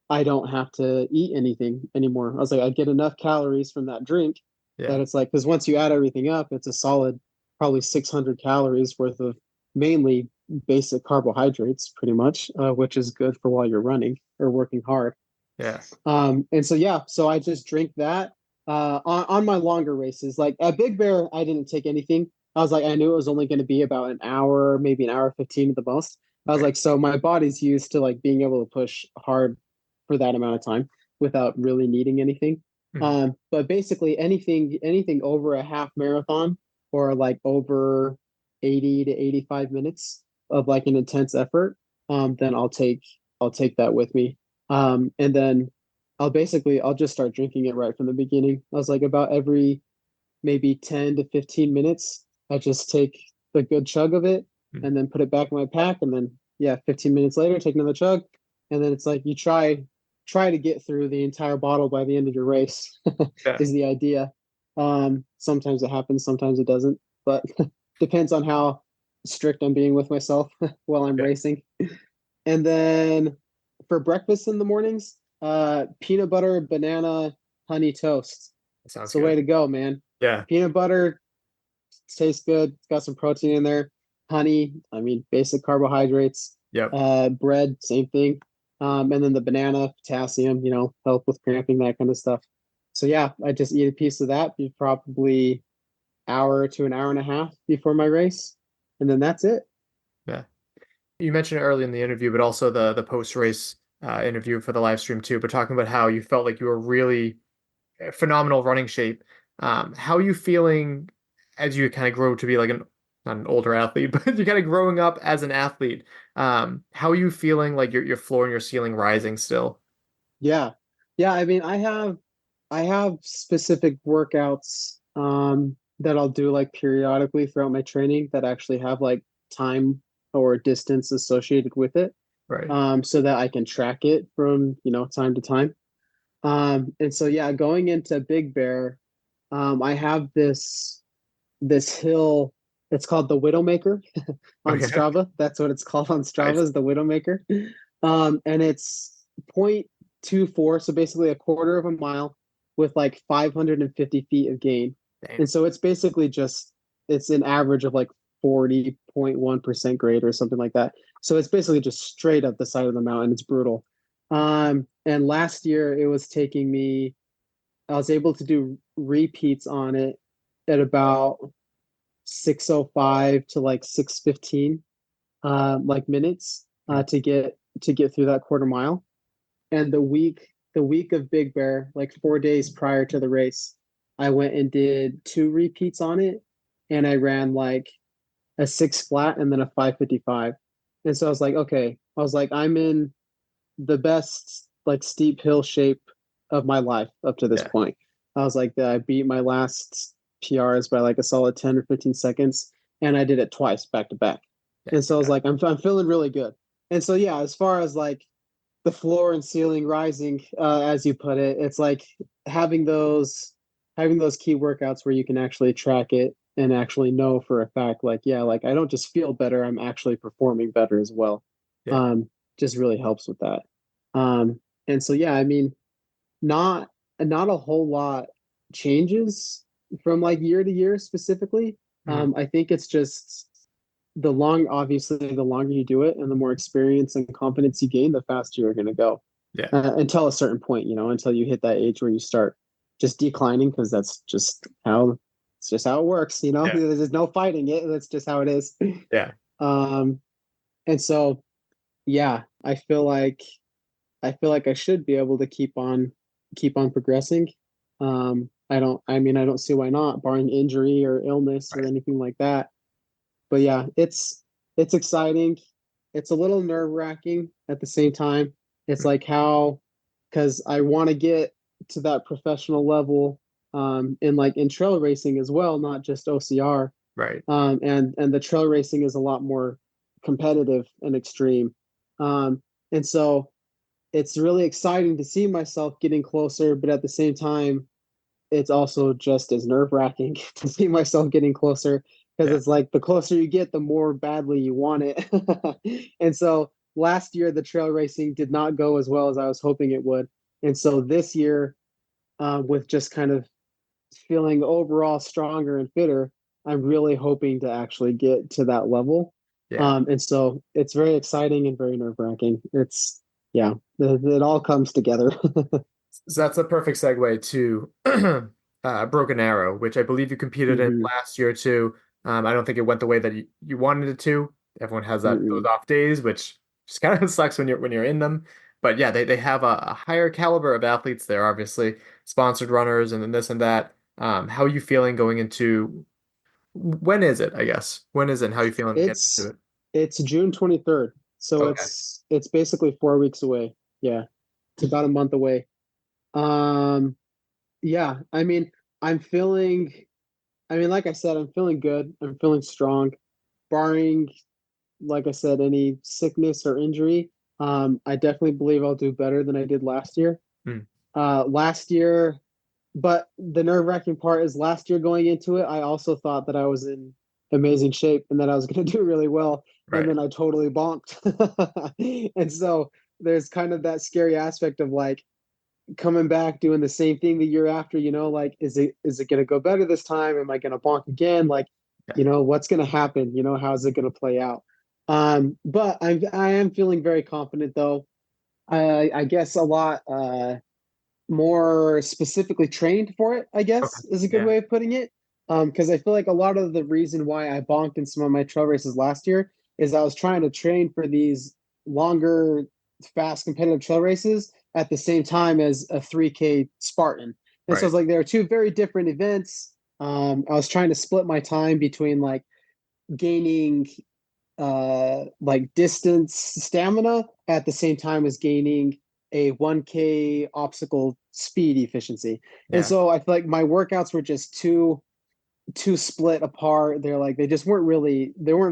I don't have to eat anything anymore. I was like, I get enough calories from that drink that Yeah. it's like, because once you add everything up, it's a solid probably 600 calories worth of mainly basic carbohydrates, pretty much, which is good for while you're running or working hard. Yeah. And so yeah, so I just drink that on my longer races. Like at Big Bear, I didn't take anything. I was like, I knew it was only going to be about an hour, maybe an hour 15 at the most. I was like, so my body's used to like being able to push hard for that amount of time without really needing anything. But basically anything over a half marathon or like over 80 to 85 minutes of like an intense effort, then I'll take that with me. And then I'll just start drinking it right from the beginning. I was like, about every maybe 10 to 15 minutes, I just take the good chug of it and then put it back in my pack. And then, yeah, 15 minutes later, take another chug. And then it's like you try to get through the entire bottle by the end of your race Yeah. is the idea. Sometimes it happens, sometimes it doesn't, but depends on how strict I'm being with myself while I'm racing. And then for breakfast in the mornings, peanut butter, banana, honey toast. Sounds It's the good. way to go, man. Yeah. Peanut butter tastes good. It's got some protein in there. Honey, I mean, basic carbohydrates. Yep. Bread, same thing. And then the banana, potassium, help with cramping, that kind of stuff. So yeah, I just eat a piece of that probably hour to an hour and a half before my race. And then that's it. Yeah. You mentioned it early in the interview, but also the post race interview for the live stream too. But talking about how you felt like you were really phenomenal running shape. How are you feeling as you kind of grow to be like not an older athlete, but you're kind of growing up as an athlete? How are you feeling like your floor and your ceiling rising still? Yeah. I mean, I have specific workouts that I'll do like periodically throughout my training that actually have like time or distance associated with it. Right. So that I can track it from, time to time. And so, yeah, going into Big Bear, I have this this hill. It's called the Widowmaker on Okay. Strava. That's what it's called on Strava, Nice. is the Widowmaker. And it's 0.24, so basically a quarter of a mile with like 550 feet of gain. Dang. And so it's basically just, it's an average of like 40.1% grade or something like that. So it's basically just straight up the side of the mountain. It's brutal. And last year it was taking me, I was able to do repeats on it at about 6:05 to like 6:15 like minutes to get through that quarter mile. And the week of Big Bear, like 4 days prior to the race, I went and did 2 repeats on it, and I ran like a 6 flat and then a 5:55. And so I was like, okay, I was like, I'm in the best like steep hill shape of my life up to this point. I was like, I beat my last PRs by like a solid 10 or 15 seconds, and I did it twice back to back. And so I was like, I'm feeling really good. And so yeah, as far as like the floor and ceiling rising, as you put it, it's like having those key workouts where you can actually track it and actually know for a fact, like, yeah, like I don't just feel better, I'm actually performing better as well. Just really helps with that. And so yeah, I mean, not a whole lot changes from like year to year specifically. I think it's just obviously the longer you do it and the more experience and confidence you gain, the faster you're going to go. Until a certain point, until you hit that age where you start just declining, because that's just how it works. There's no fighting it. That's just how it is. And so, yeah, I feel like I should be able to keep on progressing. I don't see why not, barring injury or illness or anything like that. But yeah, it's exciting. It's a little nerve-wracking at the same time. It's like because I want to get to that professional level in trail racing as well, not just OCR. And the trail racing is a lot more competitive and extreme. And so it's really exciting to see myself getting closer, but at the same time, it's also just as nerve-wracking to see myself getting closer, because it's like the closer you get, the more badly you want it. And so last year, the trail racing did not go as well as I was hoping it would. And so this year, with just kind of feeling overall stronger and fitter, I'm really hoping to actually get to that level. And so it's very exciting and very nerve-wracking. It all comes together. So that's a perfect segue to Broken Arrow, which I believe you competed in last year too. I don't think it went the way that you wanted it to. Everyone has those off days, which just kind of sucks when you're in them. But yeah, they have a higher caliber of athletes there, obviously sponsored runners and then this and that. How are you feeling going into, when is it, I guess? When is it and how are you feeling getting into it? It's June 23rd. So it's basically 4 weeks away. Yeah. It's about a month away. Yeah, I mean, like I said, I'm feeling good. I'm feeling strong, barring, like I said, any sickness or injury. I definitely believe I'll do better than I did last year. Last year, but the nerve-wracking part is last year going into it, I also thought that I was in amazing shape and that I was going to do really well. And then I totally bonked. And so there's kind of that scary aspect of like coming back, doing the same thing the year after, like, is it going to go better this time? Am I going to bonk again? Like, what's going to happen? How's it going to play out? But I am feeling very confident though. I guess a lot more specifically trained for it, I guess is a good way of putting it. Because I feel like a lot of the reason why I bonked in some of my trail races last year is I was trying to train for these longer, fast competitive trail races at the same time as a 3K Spartan. And so it's like there are two very different events. I was trying to split my time between like gaining like distance stamina at the same time as gaining a 1K obstacle speed efficiency. And so I feel like my workouts were just too split apart. They just weren't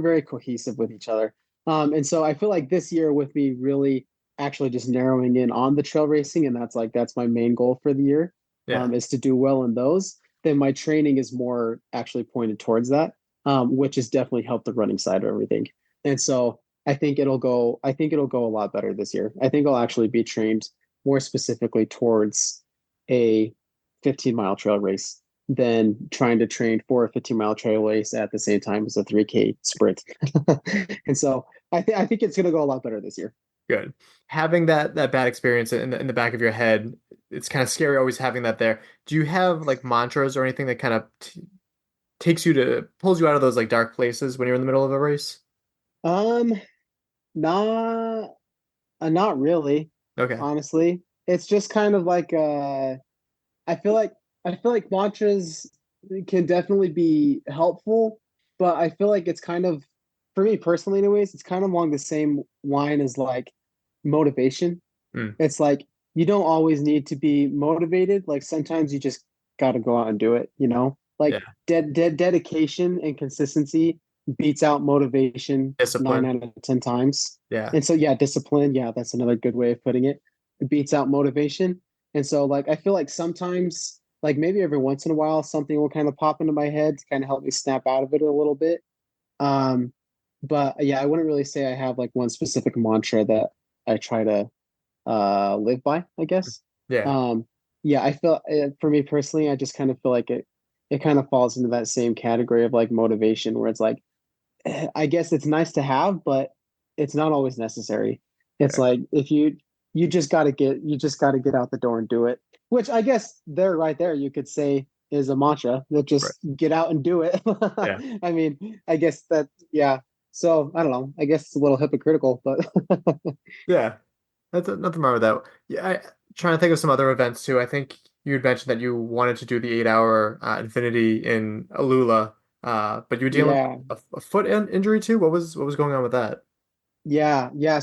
very cohesive with each other. And so I feel like this year, with me really actually just narrowing in on the trail racing, and that's my main goal for the year, is to do well in those. then my training is more actually pointed towards that, which has definitely helped the running side of everything. And so I think it'll go a lot better this year. I think I'll actually be trained more specifically towards a 15-mile trail race than trying to train for a 15-mile trail race at the same time as a 3K sprint. And so I think it's going to go a lot better this year. Good. Having that bad experience in the back of your head, it's kind of scary always having that there. Do you have like mantras or anything that kind of pulls you out of those like dark places when you're in the middle of a race? Not not really. Okay. Honestly, it's just kind of like I feel like mantras can definitely be helpful, but I feel like it's kind of, for me personally anyways, it's kind of along the same line as like motivation. It's like you don't always need to be motivated. Like sometimes you just got to go out and do it, you know? Like dedication and consistency beats out motivation Discipline. 9 out of 10 times. Yeah. And so discipline, that's another good way of putting it. It beats out motivation. And so like I feel like sometimes, like maybe every once in a while, something will kind of pop into my head to kind of help me snap out of it a little bit. But I wouldn't really say I have like one specific mantra that I try to live by, I guess. I feel, for me personally, I just kind of feel like it kind of falls into that same category of like motivation, where it's like, I guess it's nice to have, but it's not always necessary. It's like if you just got to get out the door and do it, which I guess right there you could say is a mantra, that just get out and do it. I mean, I guess that, so I don't know, I guess it's a little hypocritical, but that's nothing wrong with that. Trying to think of some other events too. I think you had mentioned that you wanted to do the 8-hour Infinity in Alula, but you were dealing with a foot injury too. What was going on with that?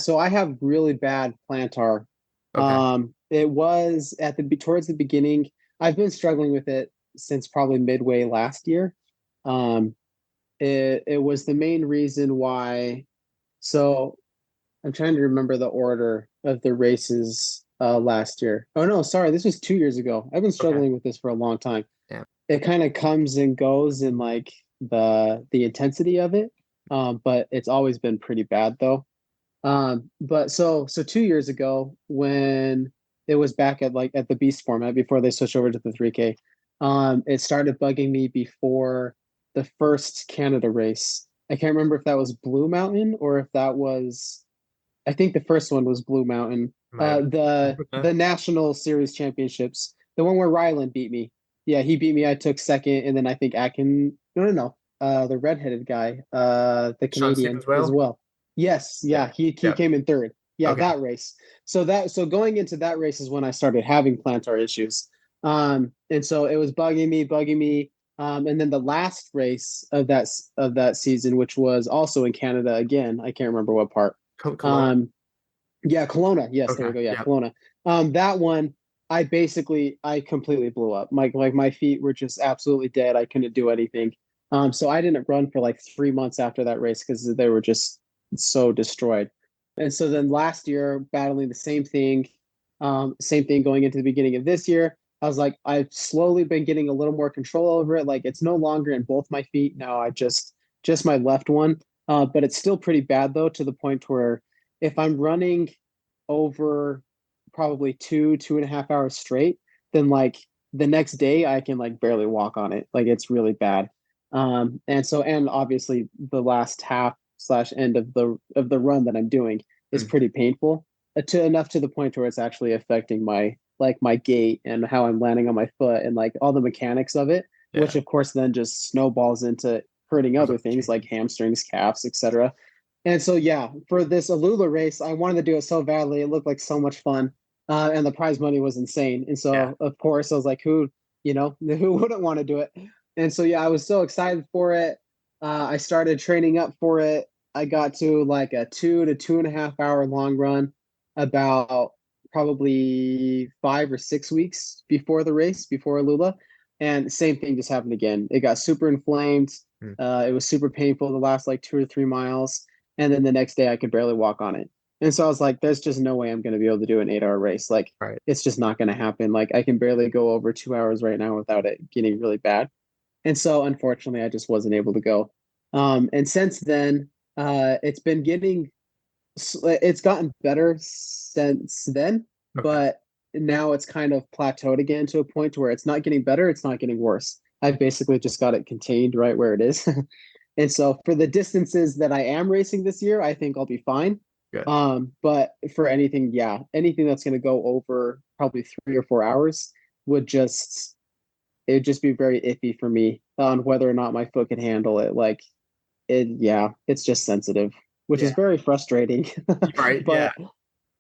So I have really bad plantar. It was towards the beginning. I've been struggling with it since probably midway last year. It was the main reason why. So I'm trying to remember the order of the races last year. Oh no, sorry, this was 2 years ago. I've been struggling with this for a long time. It kind of comes and goes in like the intensity of it, but it's always been pretty bad though. But so 2 years ago, when it was back at the beast format before they switched over to the 3K, it started bugging me before the first Canada race. I can't remember if that was Blue Mountain or if that was, I think the first one was Blue Mountain. The National Series Championships, the one where Ryland beat me. Yeah, he beat me. I took second, and then I think the redheaded guy, the Canadian as well. Yes, he came in third. That race. So going into that race is when I started having plantar issues. And so it was bugging me. And then the last race of that season, which was also in Canada again, I can't remember what part. Kelowna. Yes, there we go. Kelowna. That one, I completely blew up. My feet were just absolutely dead. I couldn't do anything. So I didn't run for like 3 months after that race because they were just so destroyed. And so then last year, battling the same thing going into the beginning of this year, I was like, I've slowly been getting a little more control over it. Like it's no longer in both my feet now. I just my left one, but it's still pretty bad though, to the point where if I'm running over probably 2.5 hours straight, then like the next day I can like barely walk on it. Like it's really bad. And obviously the last half/end of the run that I'm doing is pretty painful, enough to the point where it's actually affecting my gait and how I'm landing on my foot and like all the mechanics of it, which of course then just snowballs into hurting other things like hamstrings, calves, etc. And so for this Alula race, I wanted to do it so badly. It looked like so much fun, and the prize money was insane. And so of course I was like, who wouldn't want to do it? And so I was so excited for it. I started training up for it. I got to like a 2 to 2.5 hour long run about probably 5 or 6 weeks before the race, before Alula. And same thing just happened again. It got super inflamed. It was super painful the last like 2 or 3 miles. And then the next day I could barely walk on it. And so I was like, there's just no way I'm going to be able to do an 8 hour race. Like, Right. it's just not going to happen. Like, I can barely go over 2 hours right now without it getting really bad. And so, unfortunately, I just wasn't able to go. And since then, it's gotten better since then, Okay. but now it's kind of plateaued again to a point where it's not getting better, it's not getting worse. I've basically just got it contained right where it is. And so for the distances that I am racing this year, I think I'll be fine. Good. But for anything, anything that's going to go over probably 3 or 4 hours would just it'd just be very iffy for me on whether or not my foot can handle it. Like it's just sensitive, which is Yeah. very frustrating. Right. Yeah.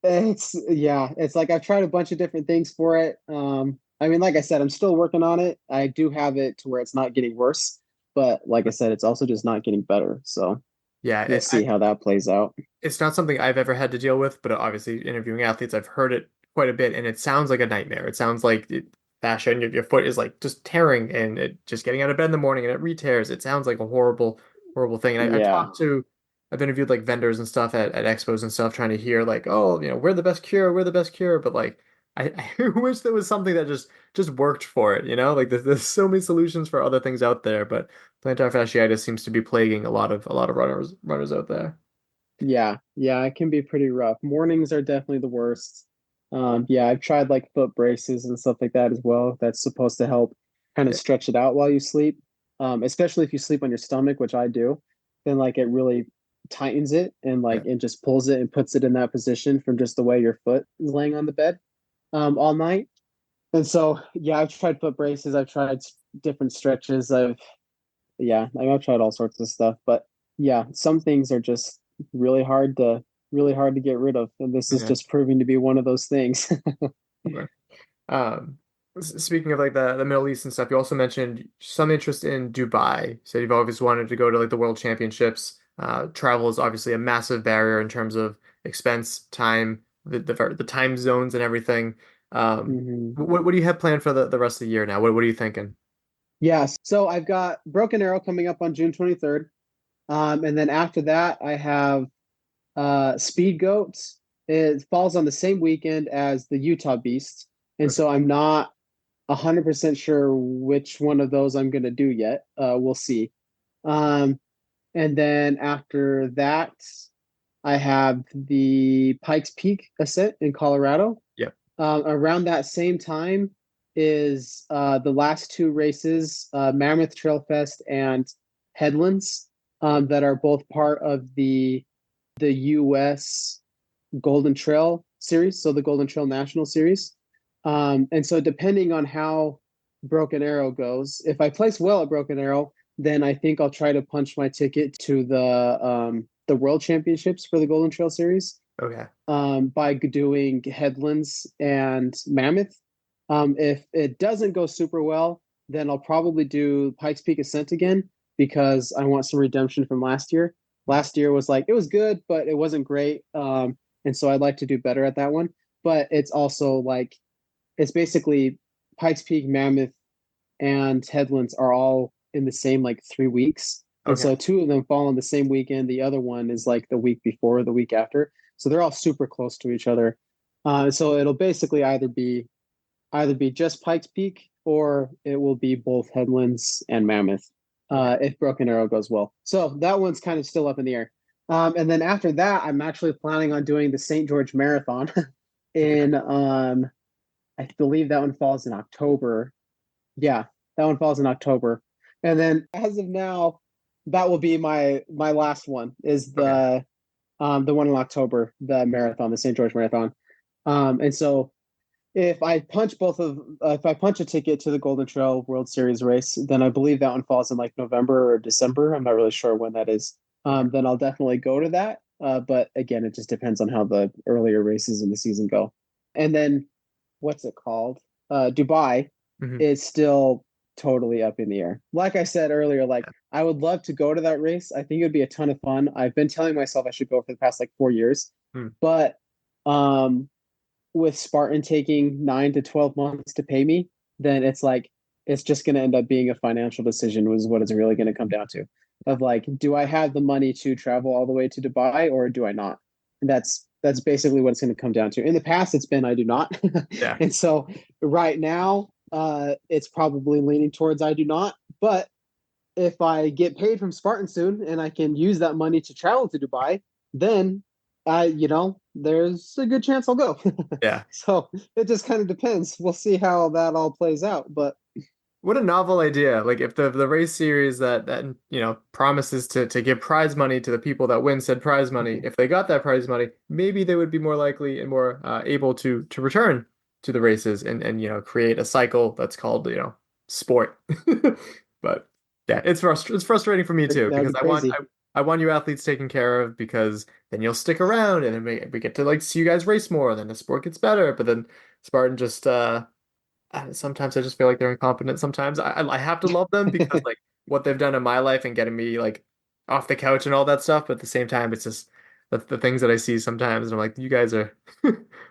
But it's like I've tried a bunch of different things for it. I mean, like I said, I'm still working on it. I do have it to where it's not getting worse, but like I said, it's also just not getting better. So Yeah. we'll see how that plays out. It's not something I've ever had to deal with, but obviously interviewing athletes, I've heard it quite a bit, and it sounds like a nightmare. It sounds like fascia and your foot is like just tearing, and it just getting out of bed in the morning and it re-tears. It sounds like a horrible, horrible thing. And Yeah. I've interviewed like vendors and stuff at expos and stuff, trying to hear like, oh, we're the best cure, we're the best cure. But like, I wish there was something that just worked for it. Like there's so many solutions for other things out there, but plantar fasciitis seems to be plaguing a lot of runners out there. Yeah, it can be pretty rough. Mornings are definitely the worst. I've tried like foot braces and stuff like that as well. That's supposed to help kind of Yeah. stretch it out while you sleep. Especially if you sleep on your stomach, which I do, then like it really tightens it and Yeah. like it just pulls it and puts it in that position from just the way your foot is laying on the bed all night. And so I've tried foot braces, I've tried different stretches, I've tried all sorts of stuff, but some things are just really hard to get rid of, and this is Yeah. just proving to be one of those things. Okay. Um, Speaking of like the Middle East and stuff, you also mentioned some interest in Dubai. You said you've always wanted to go to like the World Championships. Travel is obviously a massive barrier in terms of expense, time, the time zones and everything. Mhm. What do you have planned for the rest of the year now? What are you thinking? Yes, so I've got Broken Arrow coming up on June 23rd, and then after that I have Speed Goats. It falls on the same weekend as the Utah Beast, and Okay. so I'm not 100% sure which one of those I'm going to do yet. We'll see. Um, and then after that, I have the Pikes Peak Ascent in Colorado. Yep. Around that same time is the last two races, Mammoth Trail Fest and Headlands, that are both part of the U.S. Golden Trail Series, so the Golden Trail National Series. And so depending on how Broken Arrow goes, if I place well at Broken Arrow, then I think I'll try to punch my ticket to the World Championships for the Golden Trail Series Okay. by doing Headlands and Mammoth. If it doesn't go super well, then I'll probably do Pikes Peak Ascent again because I want some redemption from last year. Last year was like it was good, but it wasn't great, and so I'd like to do better at that one. But it's also like it's basically Pikes Peak, Mammoth, and Headlands are all in the same like 3 weeks. And Okay. so two of them fall on the same weekend. The other one is like the week before, the week after. So they're all super close to each other. So it'll basically either be just Pikes Peak or it will be both Headlands and Mammoth if Broken Arrow goes well. So that one's kind of still up in the air. And then after that, I'm actually planning on doing the St. George Marathon in I believe that one falls in October. Yeah, that one falls in October. And then as of now, that will be my last one is the one in October, the marathon, the St. George Marathon. And so if I punch a ticket to the Golden Trail World Series race, then I believe that one falls in like November or December. I'm not really sure when that is. Then I'll definitely go to that. But again, it just depends on how the earlier races in the season go. And then what's it called? Dubai Mhm. is still totally up in the air. Like I said earlier, like I would love to go to that race. I think it would be a ton of fun. I've been telling myself I should go for the past like 4 years, Hmm. but with Spartan taking 9 to 12 months to pay me, then it's just going to end up being a financial decision, was what it's really going to come down to. Of like, do I have the money to travel all the way to Dubai or do I not? And that's That's basically what it's going to come down to. In the past, it's been I do not. Yeah. And so right now, it's probably leaning towards I do not. But if I get paid from Spartan soon and I can use that money to travel to Dubai, then there's a good chance I'll go. Yeah. So it just kind of depends. We'll see how that all plays out. But What a novel idea. Like if the race series that promises to give prize money to the people that win said prize money, if they got that prize money, maybe they would be more likely and more able to return to the races and create a cycle that's called sport. But yeah, it's frustrating for me too, That'd because be I want you athletes taken care of, because then you'll stick around and then we get to like see you guys race more, then the sport gets better. But then Spartan just sometimes I just feel like they're incompetent. Sometimes I have to love them because like what they've done in my life and getting me like off the couch and all that stuff. But at the same time, it's just the things that I see sometimes, and I'm like, you guys are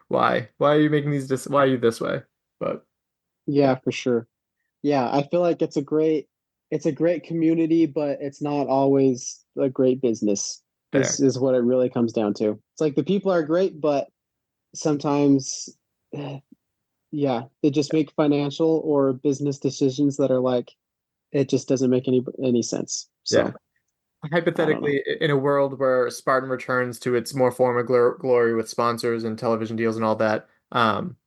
why are you making these? Why are you this way? But yeah, for sure. Yeah, I feel like it's a great community, but it's not always a great business. This is what it really comes down to. It's like the people are great, but sometimes yeah, they just make financial or business decisions that are like, it just doesn't make any sense. So yeah. Hypothetically, in a world where Spartan returns to its more former glory with sponsors and television deals and all that,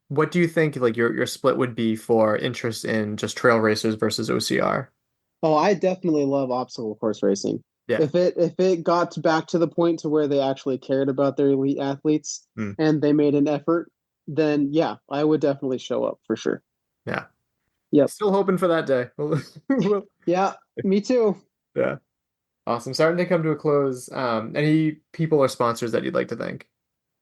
what do you think like your split would be for interest in just trail racers versus OCR? Oh, I definitely love obstacle course racing. Yeah. If it got back to the point to where they actually cared about their elite athletes and they made an effort, then yeah, I would definitely show up for sure. Yeah. Yep. Still hoping for that day. Yeah, me too. Yeah. Awesome. Starting to come to a close. Any people or sponsors that you'd like to thank?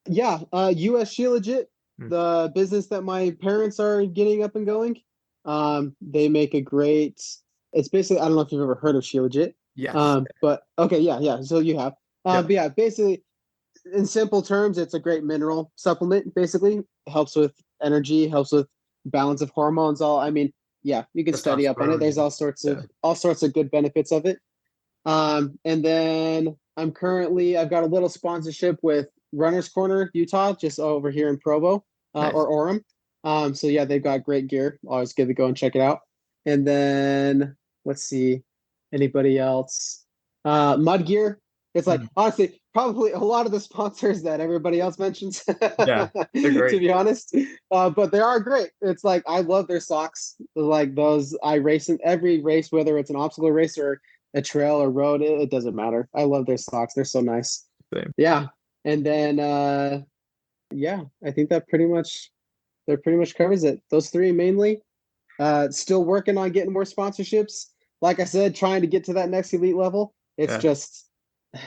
Yeah, US Shilajit, the business that my parents are getting up and going. They make a great. It's basically, I don't know if you've ever heard of Shilajit. Yes. But okay, yeah. So you have. But yeah, basically, in simple terms, it's a great mineral supplement. Basically, it helps with energy, helps with balance of hormones. Yeah, you can study up on it. There's all sorts of good benefits of it. And then I've got a little sponsorship with Runner's Corner Utah, just over here in Provo, Nice. or Orem. So yeah, they've got great gear. Always good to go and check it out. And then let's see, anybody else? Mud Gear. It's like honestly, probably a lot of the sponsors that everybody else mentions. Yeah, they're great. To be honest, but they are great. It's like I love their socks. Like those, I race in every race, whether it's an obstacle race or a trail or road. It doesn't matter. I love their socks. They're so nice. Same. Yeah, and then I think that pretty much covers it. Those three mainly. Still working on getting more sponsorships. Like I said, trying to get to that next elite level. It's just.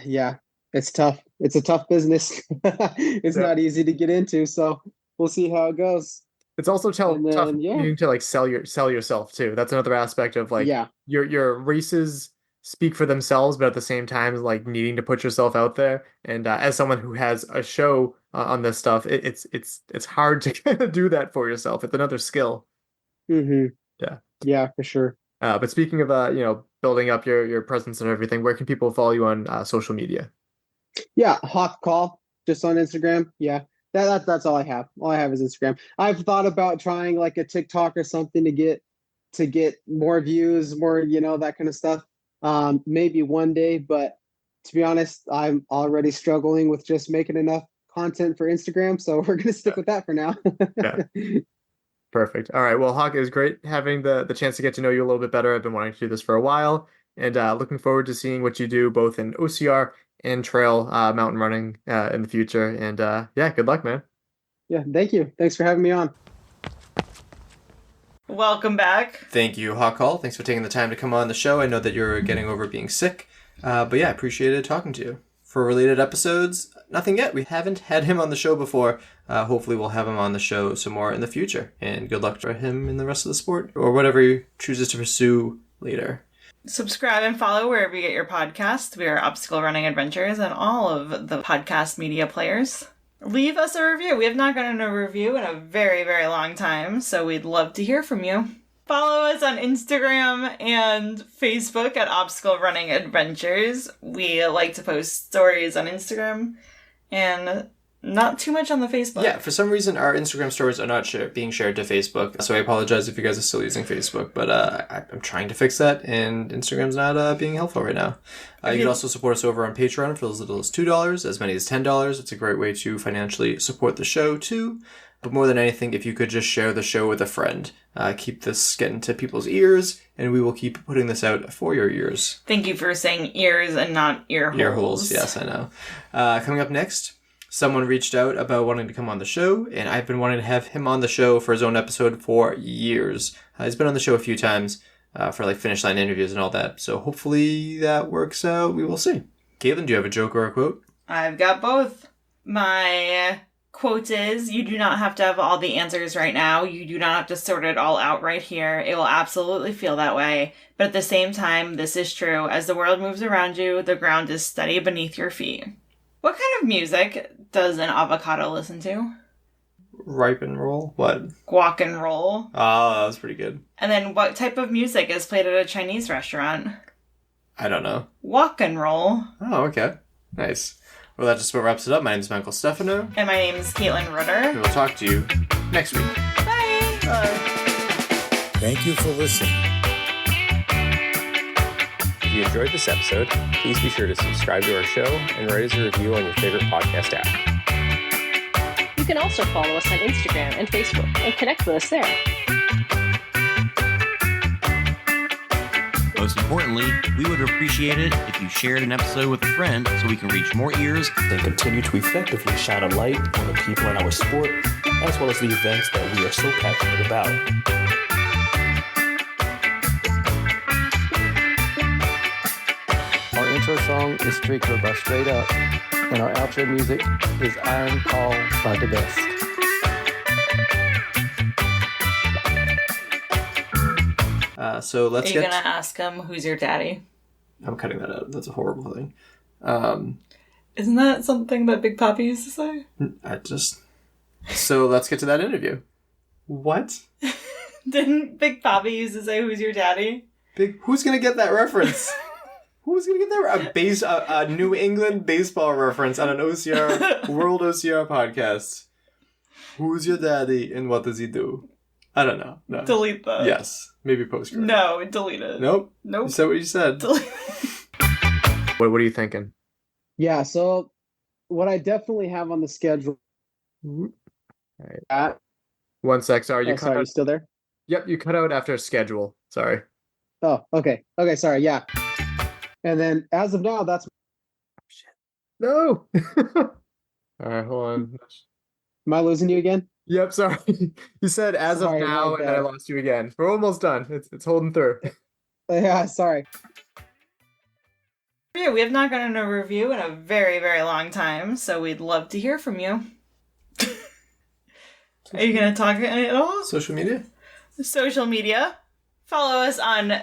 Yeah, it's tough. It's a tough business. It's not easy to get into, so we'll see how it goes. It's also tough needing to like sell yourself too. That's another aspect of like your races speak for themselves, but at the same time like needing to put yourself out there. And as someone who has a show on this stuff, it's hard to kind of do that for yourself. It's another skill. Yeah, for sure. But speaking of building up your presence and everything, where can people follow you on social media? Yeah, Hawk Call, just on Instagram. Yeah, that's all I have. All I have is Instagram. I've thought about trying like a TikTok or something to get more views, more that kind of stuff. Maybe one day, but to be honest, I'm already struggling with just making enough content for Instagram, so we're gonna stick with that for now. Yeah. Perfect. All right. Well, Hawk, it was great having the chance to get to know you a little bit better. I've been wanting to do this for a while, and looking forward to seeing what you do both in OCR and trail mountain running in the future. And good luck, man. Yeah, thank you. Thanks for having me on. Welcome back. Thank you, Hawk Hall. Thanks for taking the time to come on the show. I know that you're getting over being sick, but yeah, I appreciated talking to you. For related episodes, nothing yet. We haven't had him on the show before. Hopefully we'll have him on the show some more in the future. And good luck for him in the rest of the sport or whatever he chooses to pursue later. Subscribe and follow wherever you get your podcasts. We are Obstacle Running Adventures and all of the podcast media players. Leave us a review. We have not gotten a review in a very, very long time, so we'd love to hear from you. Follow us on Instagram and Facebook at Obstacle Running Adventures. We like to post stories on Instagram and Not too much on the Facebook. Yeah, for some reason our Instagram stories are not being shared to Facebook, so I apologize if you guys are still using Facebook, but I'm trying to fix that, and Instagram's not being helpful right now. You can also support us over on Patreon for as little as $2, as many as $10. It's a great way to financially support the show too. But more than anything, if you could just share the show with a friend, keep this getting to people's ears, and we will keep putting this out for your ears. Thank you for saying ears and not ear holes. Ear holes, yes, I know. Coming up next, someone reached out about wanting to come on the show, and I've been wanting to have him on the show for his own episode for years. He's been on the show a few times for like finish line interviews and all that, so hopefully that works out. We will see. Caitlin, do you have a joke or a quote? I've got both. My quote is, you do not have to have all the answers right now. You do not have to sort it all out right here. It will absolutely feel that way. But at the same time, this is true. As the world moves around you, the ground is steady beneath your feet. What kind of music does an avocado listen to? Ripe and roll? What? Guac and roll. Oh, that was pretty good. And then what type of music is played at a Chinese restaurant? I don't know. Walk and roll. Oh, okay. Nice. Well, that just about wraps it up. My name is Michael Stefano. And my name is Caitlin Ritter. We will talk to you next week. Bye! Bye. Thank you for listening. If you enjoyed this episode, please be sure to subscribe to our show and write us a review on your favorite podcast app. You can also follow us on Instagram and Facebook and connect with us there. Most importantly, we would appreciate it if you shared an episode with a friend so we can reach more ears. Then continue to effectively shine a light on the people in our sport, as well as the events that we are so passionate about. Our intro song is Street Club by Straight Up, and our outro music is Iron Call by The Best. So let's Are you going to ask him, who's your daddy? I'm cutting that out. That's a horrible thing. Isn't that something that Big Papi used to say? So let's get to that interview. What? Didn't Big Papi used to say, who's your daddy? Who's gonna get that reference? Who's gonna get that? A New England baseball reference on an OCR, World OCR podcast. Who's your daddy and what does he do? I don't know. No. Delete that. Yes. Maybe post. No, delete it. Nope. Nope. You said what you said. Delete. What are you thinking? Yeah, so what I definitely have on the schedule. All right. 1 sec. Sorry, you cut out. You still there? Yep, you cut out after schedule. Sorry. Oh, okay. Okay, sorry. Yeah. And then as of now, that's. Shit. No. All right, hold on. Am I losing you again? Yep, sorry. You said as Sorry, of now, and then I lost you again. We're almost done. It's holding through. Yeah, sorry. Yeah, we have not gotten a review in a very, very long time, so we'd love to hear from you. Are you going to talk at all? Social media? Social media. Follow us on